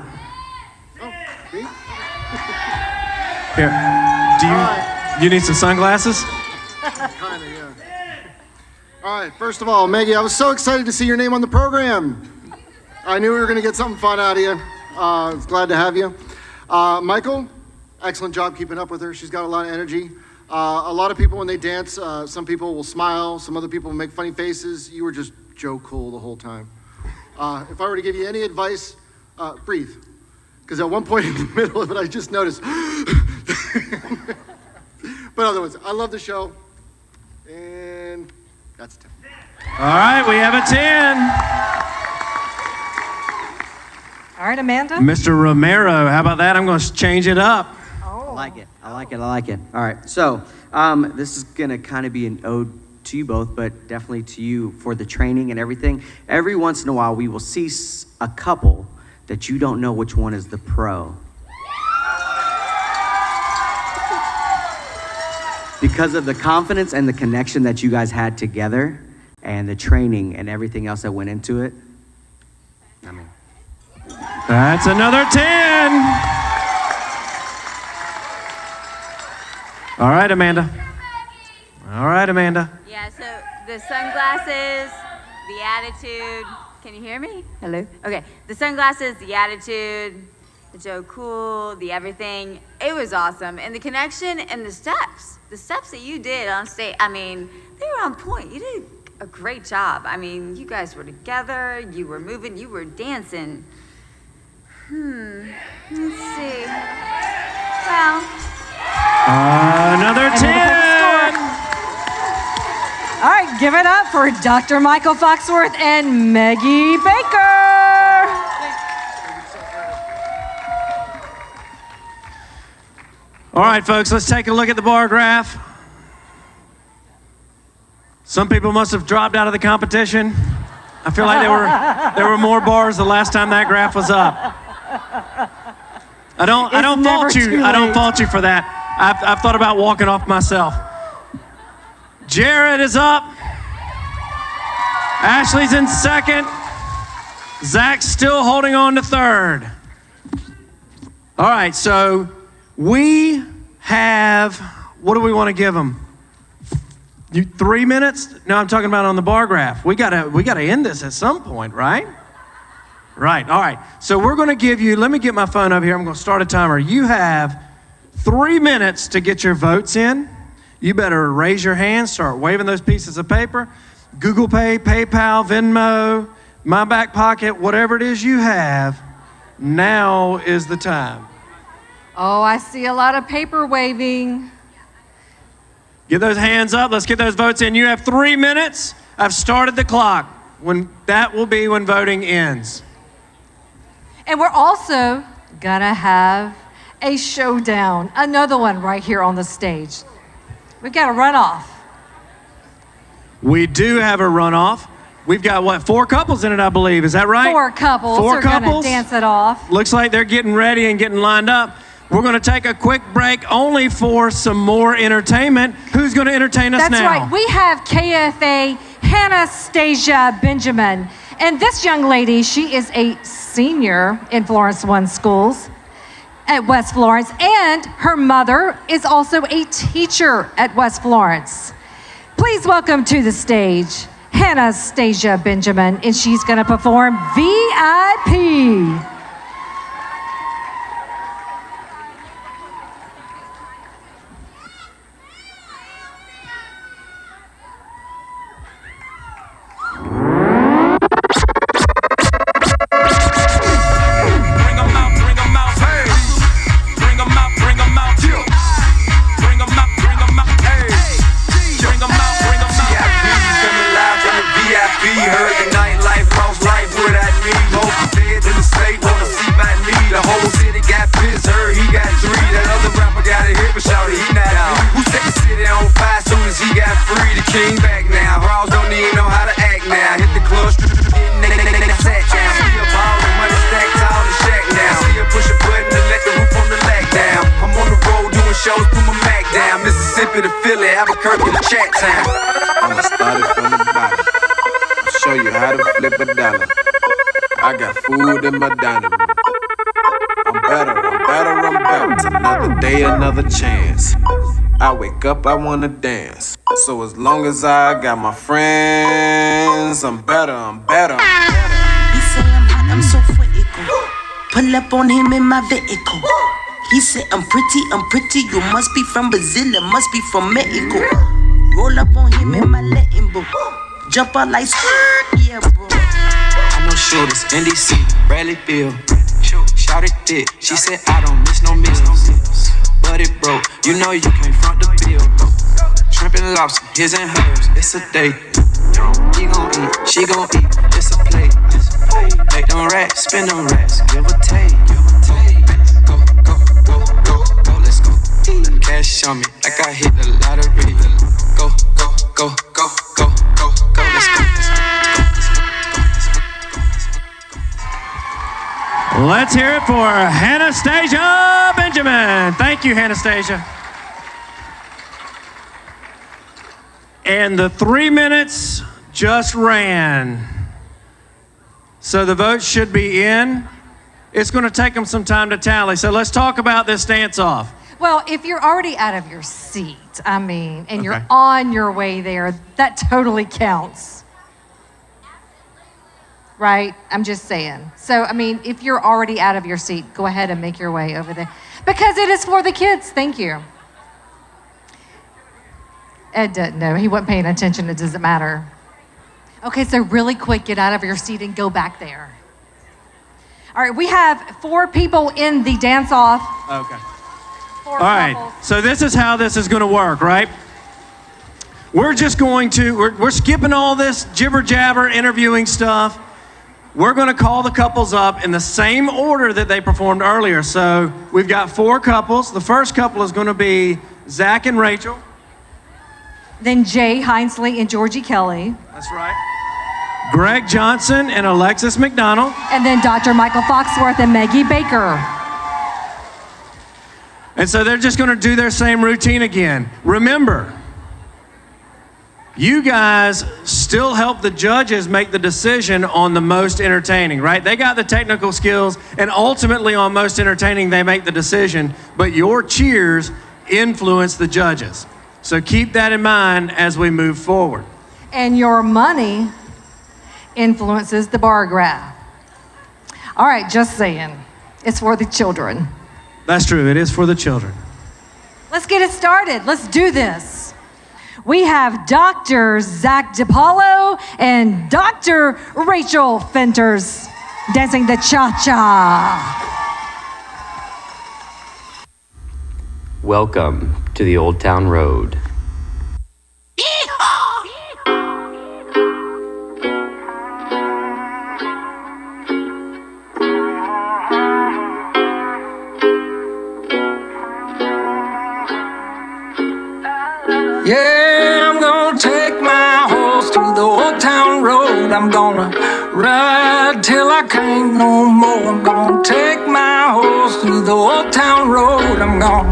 Here, do you need some sunglasses? Kinda, yeah. All right, first of all, Maggie, I was so excited to see your name on the program. I knew we were gonna get something fun out of you. I was glad to have you. Michael, excellent job keeping up with her. She's got a lot of energy. A lot of people, when they dance, some people will smile, some other people will make funny faces. You were just Joe Cool the whole time. If I were to give you any advice, breathe. Because at one point in the middle of it, I just noticed. But otherwise, I love the show. And that's 10. All right, we have a 10. All right, Amanda. Mr. Romero, how about that? I'm going to change it up. I like it. All right, so this is going to kind of be an ode to you both, but definitely to you for the training and everything. Every once in a while, we will see a couple that you don't know which one is the pro. Because of the confidence and the connection that you guys had together and the training and everything else that went into it, That's another 10. All right, Amanda. All right, Amanda. Yeah, so the sunglasses, the attitude. Can you hear me? Hello? Okay. The sunglasses, the attitude, the Joe Cool, the everything. It was awesome. And the connection and the steps. The steps that you did on stage, I mean, they were on point. You did a great job. I mean, you guys were together, you were moving, you were dancing. Let's see. Well. Another 10. All right, give it up for Dr. Michael Foxworth and Maggie Baker. All right, folks, let's take a look at the bar graph. Some people must have dropped out of the competition. I feel like there were more bars the last time that graph was up. I don't fault you. I don't fault you for that. I've thought about walking off myself. Jarrod is up. Ashley's in second. Zach's still holding on to third. All right, so we have, what do we want to give them? 3 minutes? No, I'm talking about on the bar graph. We gotta end this at some point, right? Right, all right. So we're gonna give you, let me get my phone over here. I'm gonna start a timer. You have 3 minutes to get your votes in. You better raise your hand, start waving those pieces of paper. Google Pay, PayPal, Venmo, My Back Pocket, whatever it is you have, now is the time. Oh, I see a lot of paper waving. Get those hands up. Let's get those votes in. You have 3 minutes. I've started the clock. That will be when voting ends. And we're also gonna have a showdown, another one right here on the stage. We've got a runoff. We do have a runoff. We've got, 4 couples in it, I believe. Is that right? 4 couples. 4 couples. Gonna dance it off. Looks like they're getting ready and getting lined up. We're going to take a quick break only for some more entertainment. Who's going to entertain us now? That's right. We have KFA Anastasia Benjamin. And this young lady, she is a senior in Florence 1 schools at West Florence. And her mother is also a teacher at West Florence. Please welcome to the stage, Anastasia Benjamin. And she's going to perform VIP. I'ma start it from the bottom. Show you how to flip a dollar. I got food in my dining room. I'm better. It's another day, another chance. I wake up, I wanna dance. So as long as I got my friends, I'm better. He say I'm hot, I'm so critical. Pull up on him in my vehicle. He said I'm pretty. You must be from Brazil, it must be from Mexico. Roll up on him in my Latin book. Jump out like yeah, bro. I know shooters in DC, Bradley Bill. Shout it thick, she said I don't miss no meals. But it broke, you know you can't front the bill. Shrimp and lobster, his and hers, it's a date. He gon' eat, she gon' eat, it's a plate. Make them racks, spin them racks, give or take. Go, let's go. Cash on me, like I hit the lottery. Go, let's go. Let's hear it for Anastasia Benjamin. Thank you, Anastasia. And the 3 minutes just ran. So the votes should be in. It's going to take them some time to tally. So let's talk about this dance-off. Well, if you're already out of your seat, and you're on your way there, that totally counts. Right? I'm just saying. So, if you're already out of your seat, go ahead and make your way over there. Because it is for the kids. Thank you. Ed doesn't know. He wasn't paying attention. It doesn't matter. Okay, so really quick, get out of your seat and go back there. All right, we have 4 people in the dance-off. Okay. All right, so this is how this is going to work, right? We're just going to, we're skipping all this jibber-jabber interviewing stuff. We're going to call the couples up in the same order that they performed earlier. So we've got 4 couples. The first couple is going to be Zach and Rachel. Then Jay Hinesley and Georgie Kelley. That's right. Greg Johnson and Alexis McDonald. And then Dr. Michael Foxworth and Maggie Baker. And so they're just going to do their same routine again. Remember, you guys still help the judges make the decision on the most entertaining, right? They got the technical skills, and ultimately on most entertaining, they make the decision, but your cheers influence the judges. So keep that in mind as we move forward. And your money influences the bar graph. All right, just saying. It's for the children. That's true, it is for the children. Let's get it started. Let's do this. We have Dr. Zach DiPaolo and Dr. Rachel Fenters dancing the cha-cha. Welcome to the Old Town Road. Yeah, I'm gonna take my horse through the old town road. I'm gonna ride till I can't no more. I'm gonna take my horse through the old town road. I'm gonna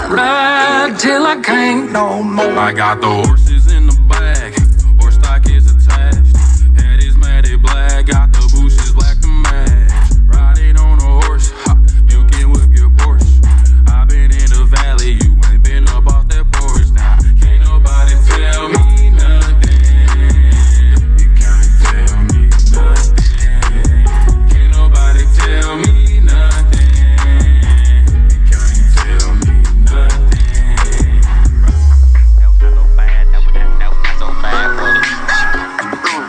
ride till I can't no more. I got the horses in the back, horse stock is attached. Head is matted black, got the bushes black to match. Riding on a horse, you can whip your Porsche. I've been in the valley, you ain't been up off that porch now. Can't nobody tell me nothing. You can't tell me nothing. Can't nobody tell me nothing. You can't tell me nothing. That was not so bad. That was not so bad, brother.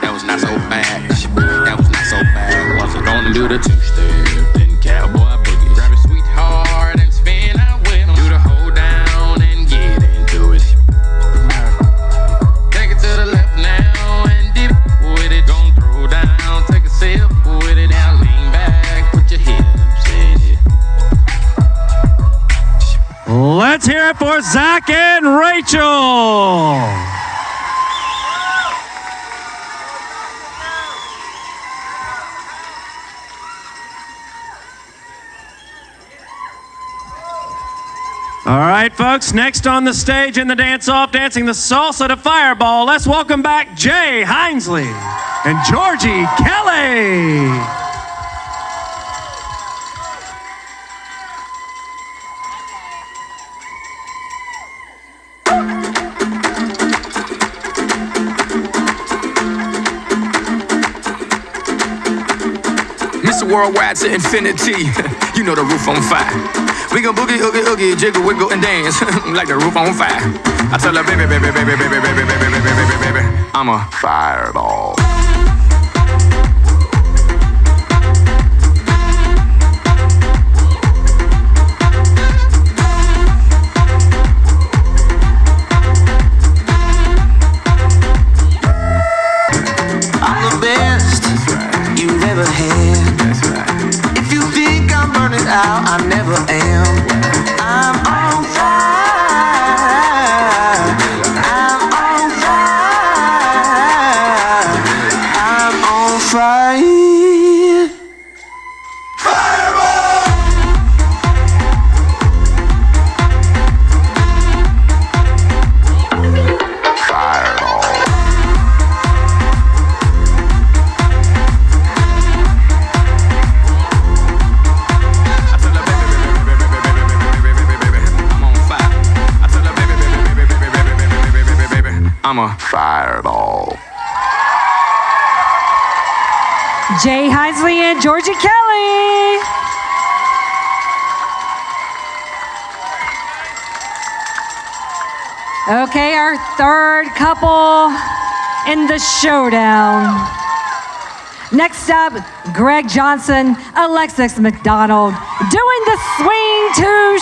That was not so bad. That was not so bad. Wasn't gonna do the two-step, then cowboy boogie. Grab a sweetheart and spin out with him. Do the hold down and get into it. Take it to the left now and dip with it. Gon' throw down, take a sip with it. Now lean back, put your hips in it. Let's hear it for Zach and Rachel. All right, folks, next on the stage in the dance-off, dancing the salsa to Fireball, let's welcome back Jay Hinesley and Georgie Kelley. Mr. Worldwide to infinity, you know the roof on fire. We gon' boogie, oogie, oogie, jiggle, wiggle, and dance like the roof on fire. I tell her, baby, baby, baby, baby, baby, baby, baby, baby, baby, baby, I'm a fireball. I'm the best you've ever had. If you think I'm burning out, I never am. I'm on fire. I'm on fire. I'm on fire. I'm a fireball. Jay Hinesley and Georgie Kelley. Okay, our third couple in the showdown. Next up, Greg Johnson, Alexis McDonald, doing the swing to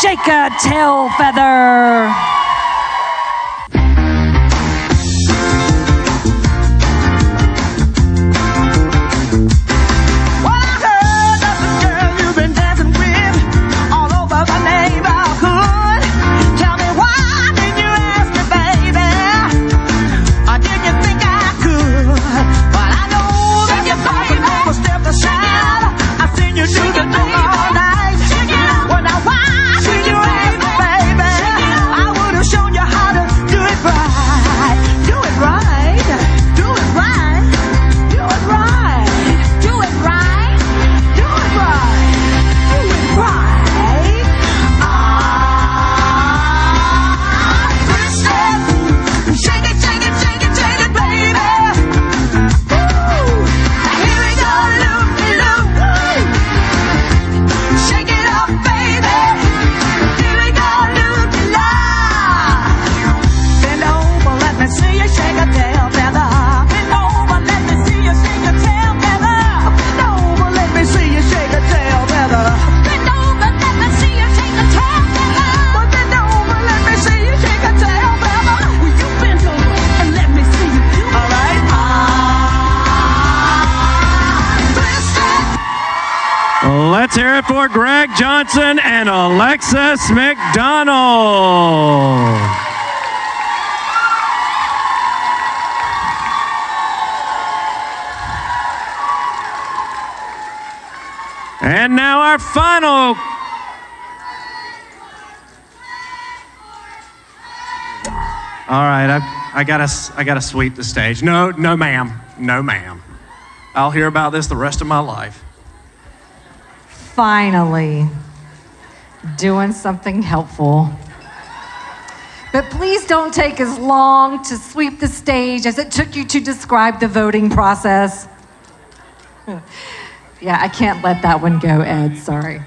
shake a tail feather. Let's hear it for Greg Johnson and Alexis McDonald. And now our final. All right, I gotta sweep the stage. No, ma'am. No, ma'am. I'll hear about this the rest of my life. Finally, doing something helpful. But please don't take as long to sweep the stage as it took you to describe the voting process. Yeah, I can't let that one go, Ed, sorry.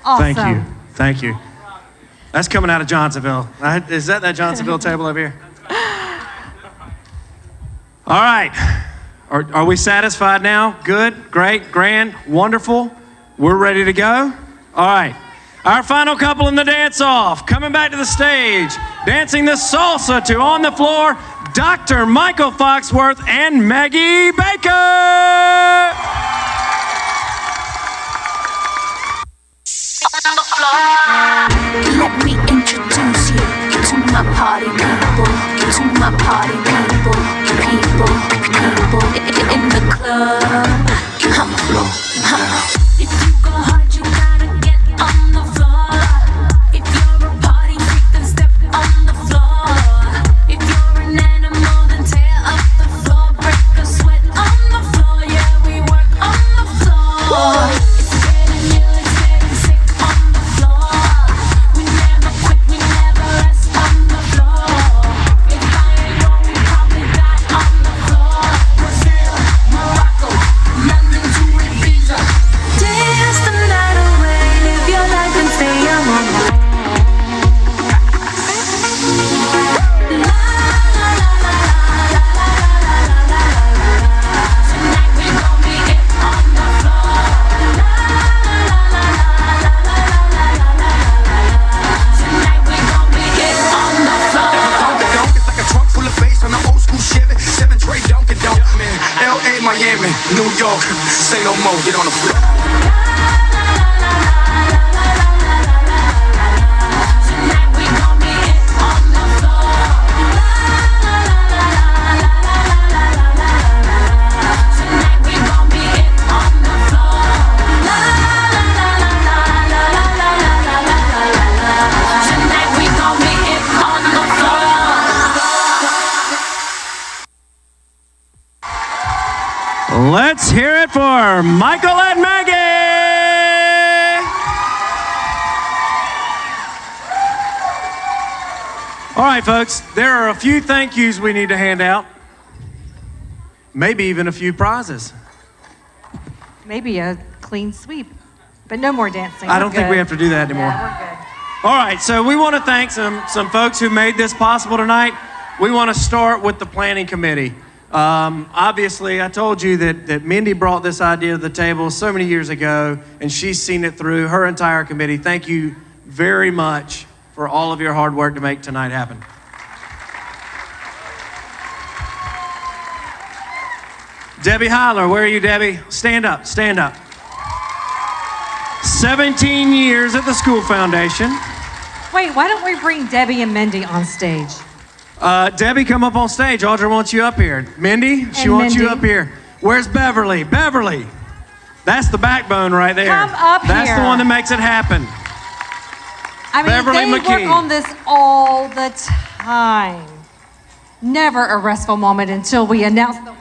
Awesome. Thank you. That's coming out of Johnsonville. Is that Johnsonville table over here? All right. Are we satisfied now? Good, great, grand, wonderful. We're ready to go. All right. Our final couple in the dance-off, coming back to the stage, dancing the salsa to On the Floor, Dr. Michael Foxworth and Maggie Baker. Let me introduce you to my party people, to my party people, people in the club. If you go hard, you gotta get on the floor. If you're a party freak, then step on the floor. If you're an animal, then tear up the floor. Break a sweat on the floor. Yeah, we work on the floor. It's getting ill, it's getting sick on the floor. We never quit, we never rest on the floor. If I ain't wrong, we probably die on the floor. Brazil, Morocco, London to Ibiza. Dance the night away, live your life and stay young all night. Tonight we gon' be it on the floor. Tonight we gon' be it on the floor. It's like a trunk full of bass on an old school Chevy. 7 Trey Dunkin' man. LA, Miami, New York. Say no more, get on the floor. Tonight we gon' be it on the floor. Tonight we gon' be it on the floor. Tonight we gon' be it on the floor. Let's hear it for Michael and Maggie. All right, folks, there are a few thank yous we need to hand out. Maybe even a few prizes. Maybe a clean sweep, but no more dancing. I don't think we have to do that anymore. Yeah, we're good. All right, so we want to thank some folks who made this possible tonight. We want to start with the planning committee. Obviously, I told you that Mindy brought this idea to the table so many years ago, and she's seen it through her entire committee. Thank you very much for all of your hard work to make tonight happen. Debbie Heiler, where are you, Debbie? Stand up, stand up. 17 years at the School Foundation. Wait, why don't we bring Debbie and Mindy on stage? Debbie, come up on stage. Audra wants you up here. Mindy, she wants you up here. Where's Beverly? Beverly. That's the backbone right there. Come up here. That's the one that makes it happen. I mean, Beverly they McKee. work on this all the time. Never a restful moment until we announce the winner.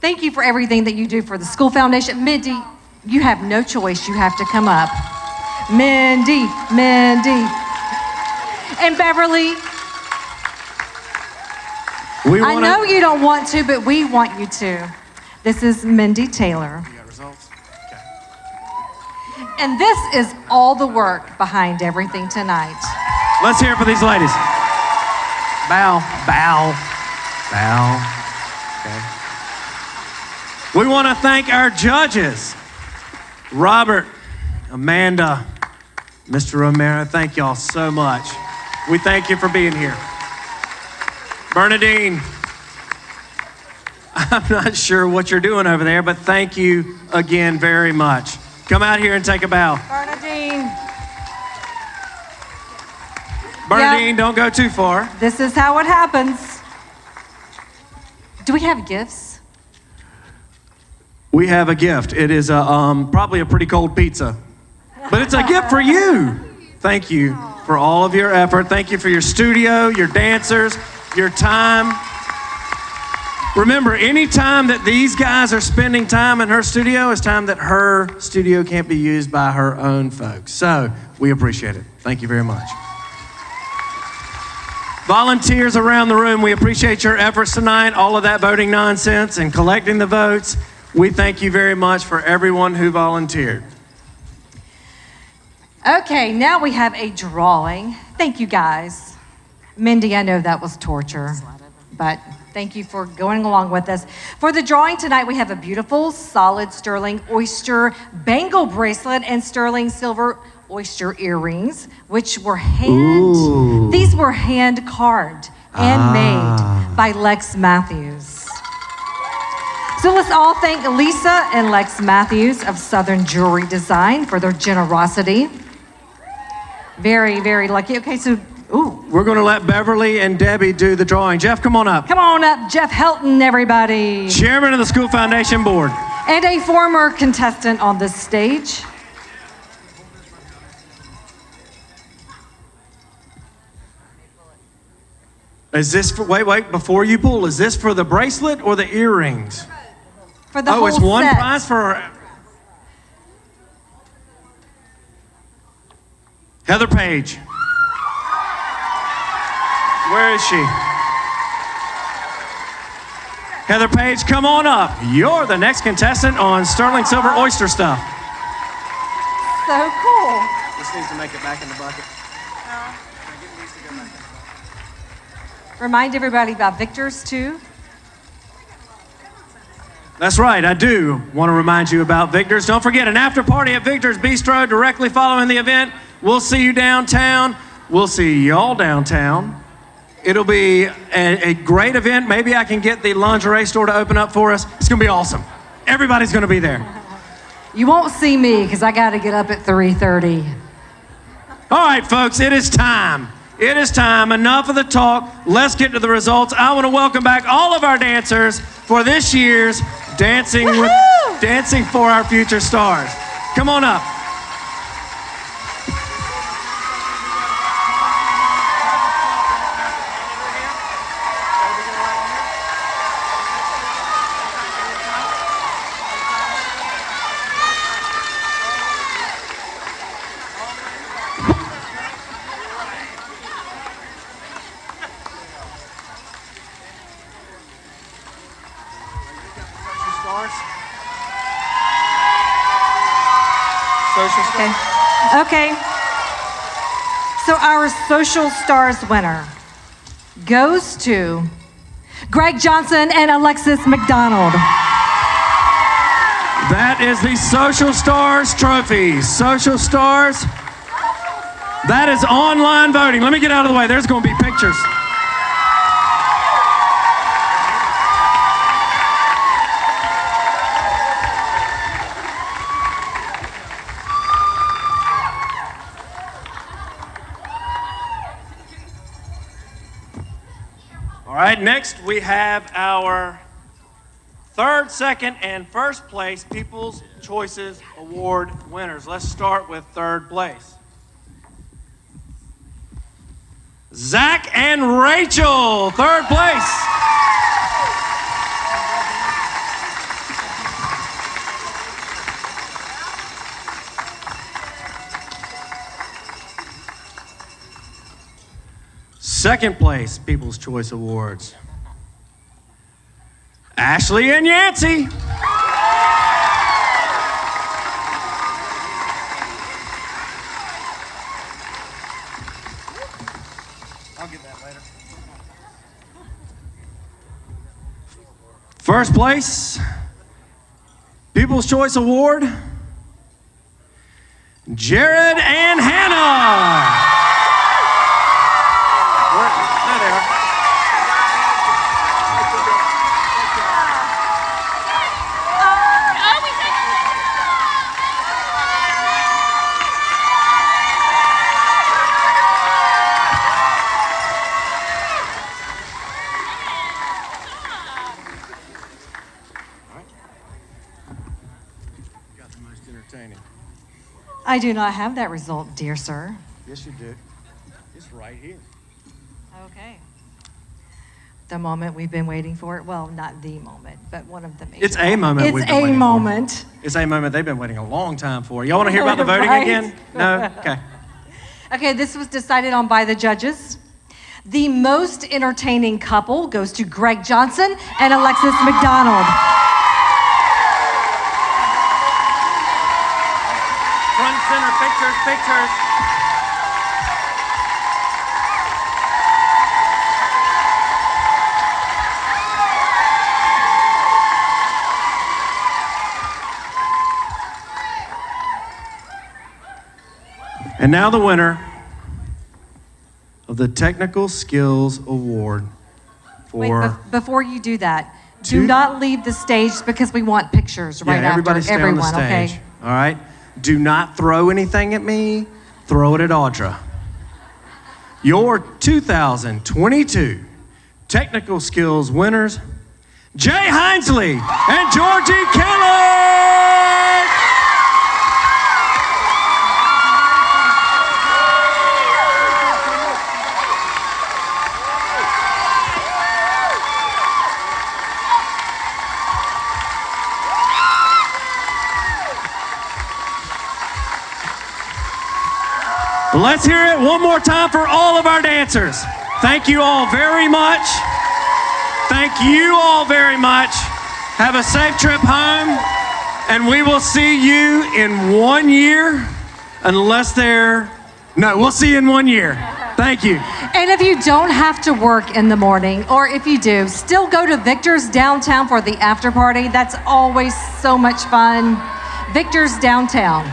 Thank you for everything that you do for the School Foundation. Mindy, you have no choice. You have to come up. Mindy, Mindy. And Beverly, I know you don't want to, but we want you to. This is Mindy Taylor. You got results? Okay. And this is all the work behind everything tonight. Let's hear it for these ladies. Bow, bow, bow. Okay. We want to thank our judges, Robert, Amanda, Mr. Romero. Thank y'all so much. We thank you for being here. Bernadine, I'm not sure what you're doing over there, but thank you again very much. Come out here and take a bow. Bernadine. Bernadine, don't go too far. This is how it happens. Do we have gifts? We have a gift. It is probably a pretty cold pizza, but it's a gift for you. Thank you for all of your effort. Thank you for your studio, your dancers, your time. Remember, any time that these guys are spending time in her studio is time that her studio can't be used by her own folks. So we appreciate it. Thank you very much. Volunteers around the room, we appreciate your efforts tonight, all of that voting nonsense and collecting the votes. We thank you very much for everyone who volunteered. Okay, now we have a drawing. Thank you, guys. Mindy, I know that was torture, but thank you for going along with us. For the drawing tonight, we have a beautiful, solid sterling oyster bangle bracelet and sterling silver oyster earrings, which were these were hand carved and made by Lex Matthews. So let's all thank Lisa and Lex Matthews of Southern Jewelry Design for their generosity. Very, very lucky. Okay, so, we're going to let Beverly and Debbie do the drawing. Jeff, come on up. Come on up, Jeff Helton, everybody. Chairman of the School Foundation Board. And a former contestant on this stage. Is this for, wait, before you pull, is this for the bracelet or the earrings? For the whole it's one set. prize for Heather Page. Where is she? Heather Page, come on up. You're the next contestant on Sterling Silver Oyster Stuff. So cool. This needs to make it back in the bucket. Remind everybody about Victor's too. That's right, I do want to remind you about Victor's. Don't forget, an after party at Victor's Bistro directly following the event. We'll see you downtown. We'll see y'all downtown. It'll be a great event. Maybe I can get the lingerie store to open up for us. It's going to be awesome. Everybody's going to be there. You won't see me because I got to get up at 3:30. All right, folks, it is time. It is time. Enough of the talk. Let's get to the results. I want to welcome back all of our dancers for this year's Dancing for Our Future Stars. Come on up. Social stars? Okay. So our Social Stars winner goes to Greg Johnson and Alexis McDonald. That is the Social Stars trophy. Social Stars. That is online voting. Let me get out of the way. There's going to be pictures. All right, next we have our third, second, and first place People's Choices Award winners. Let's start with third place. Zach and Rachel, third place. Second place, People's Choice Awards. Ashley and Yancey. I'll get that later. First place, People's Choice Award, Jarrod and Hannah. There they are. I do not have that result, dear sir. Yes, you do. It's right here. Okay. The moment we've been waiting for. Well, not the moment, but one of the major. It's a moment. It's a moment. It's a moment they've been waiting a long time for. Y'all want to hear about the voting Right. again? No? Okay. Okay, this was decided on by the judges. The most entertaining couple goes to Greg Johnson and Alexis McDonald. Front center, pictures. And now the winner of the Technical Skills Award for... Wait, before you do that, do not leave the stage because we want pictures right everybody after stay everyone, on the stage. okay? All right? Do not throw anything at me. Throw it at Audra. Your 2022 Technical Skills winners, Jay Hinesley and Georgie Kelley. Let's hear it one more time for all of our dancers. Thank you all very much. Thank you all very much. Have a safe trip home, and we will see you in 1 year, we'll see you in 1 year. Thank you. And if you don't have to work in the morning, or if you do, still go to Victor's downtown for the after party. That's always so much fun. Victor's downtown.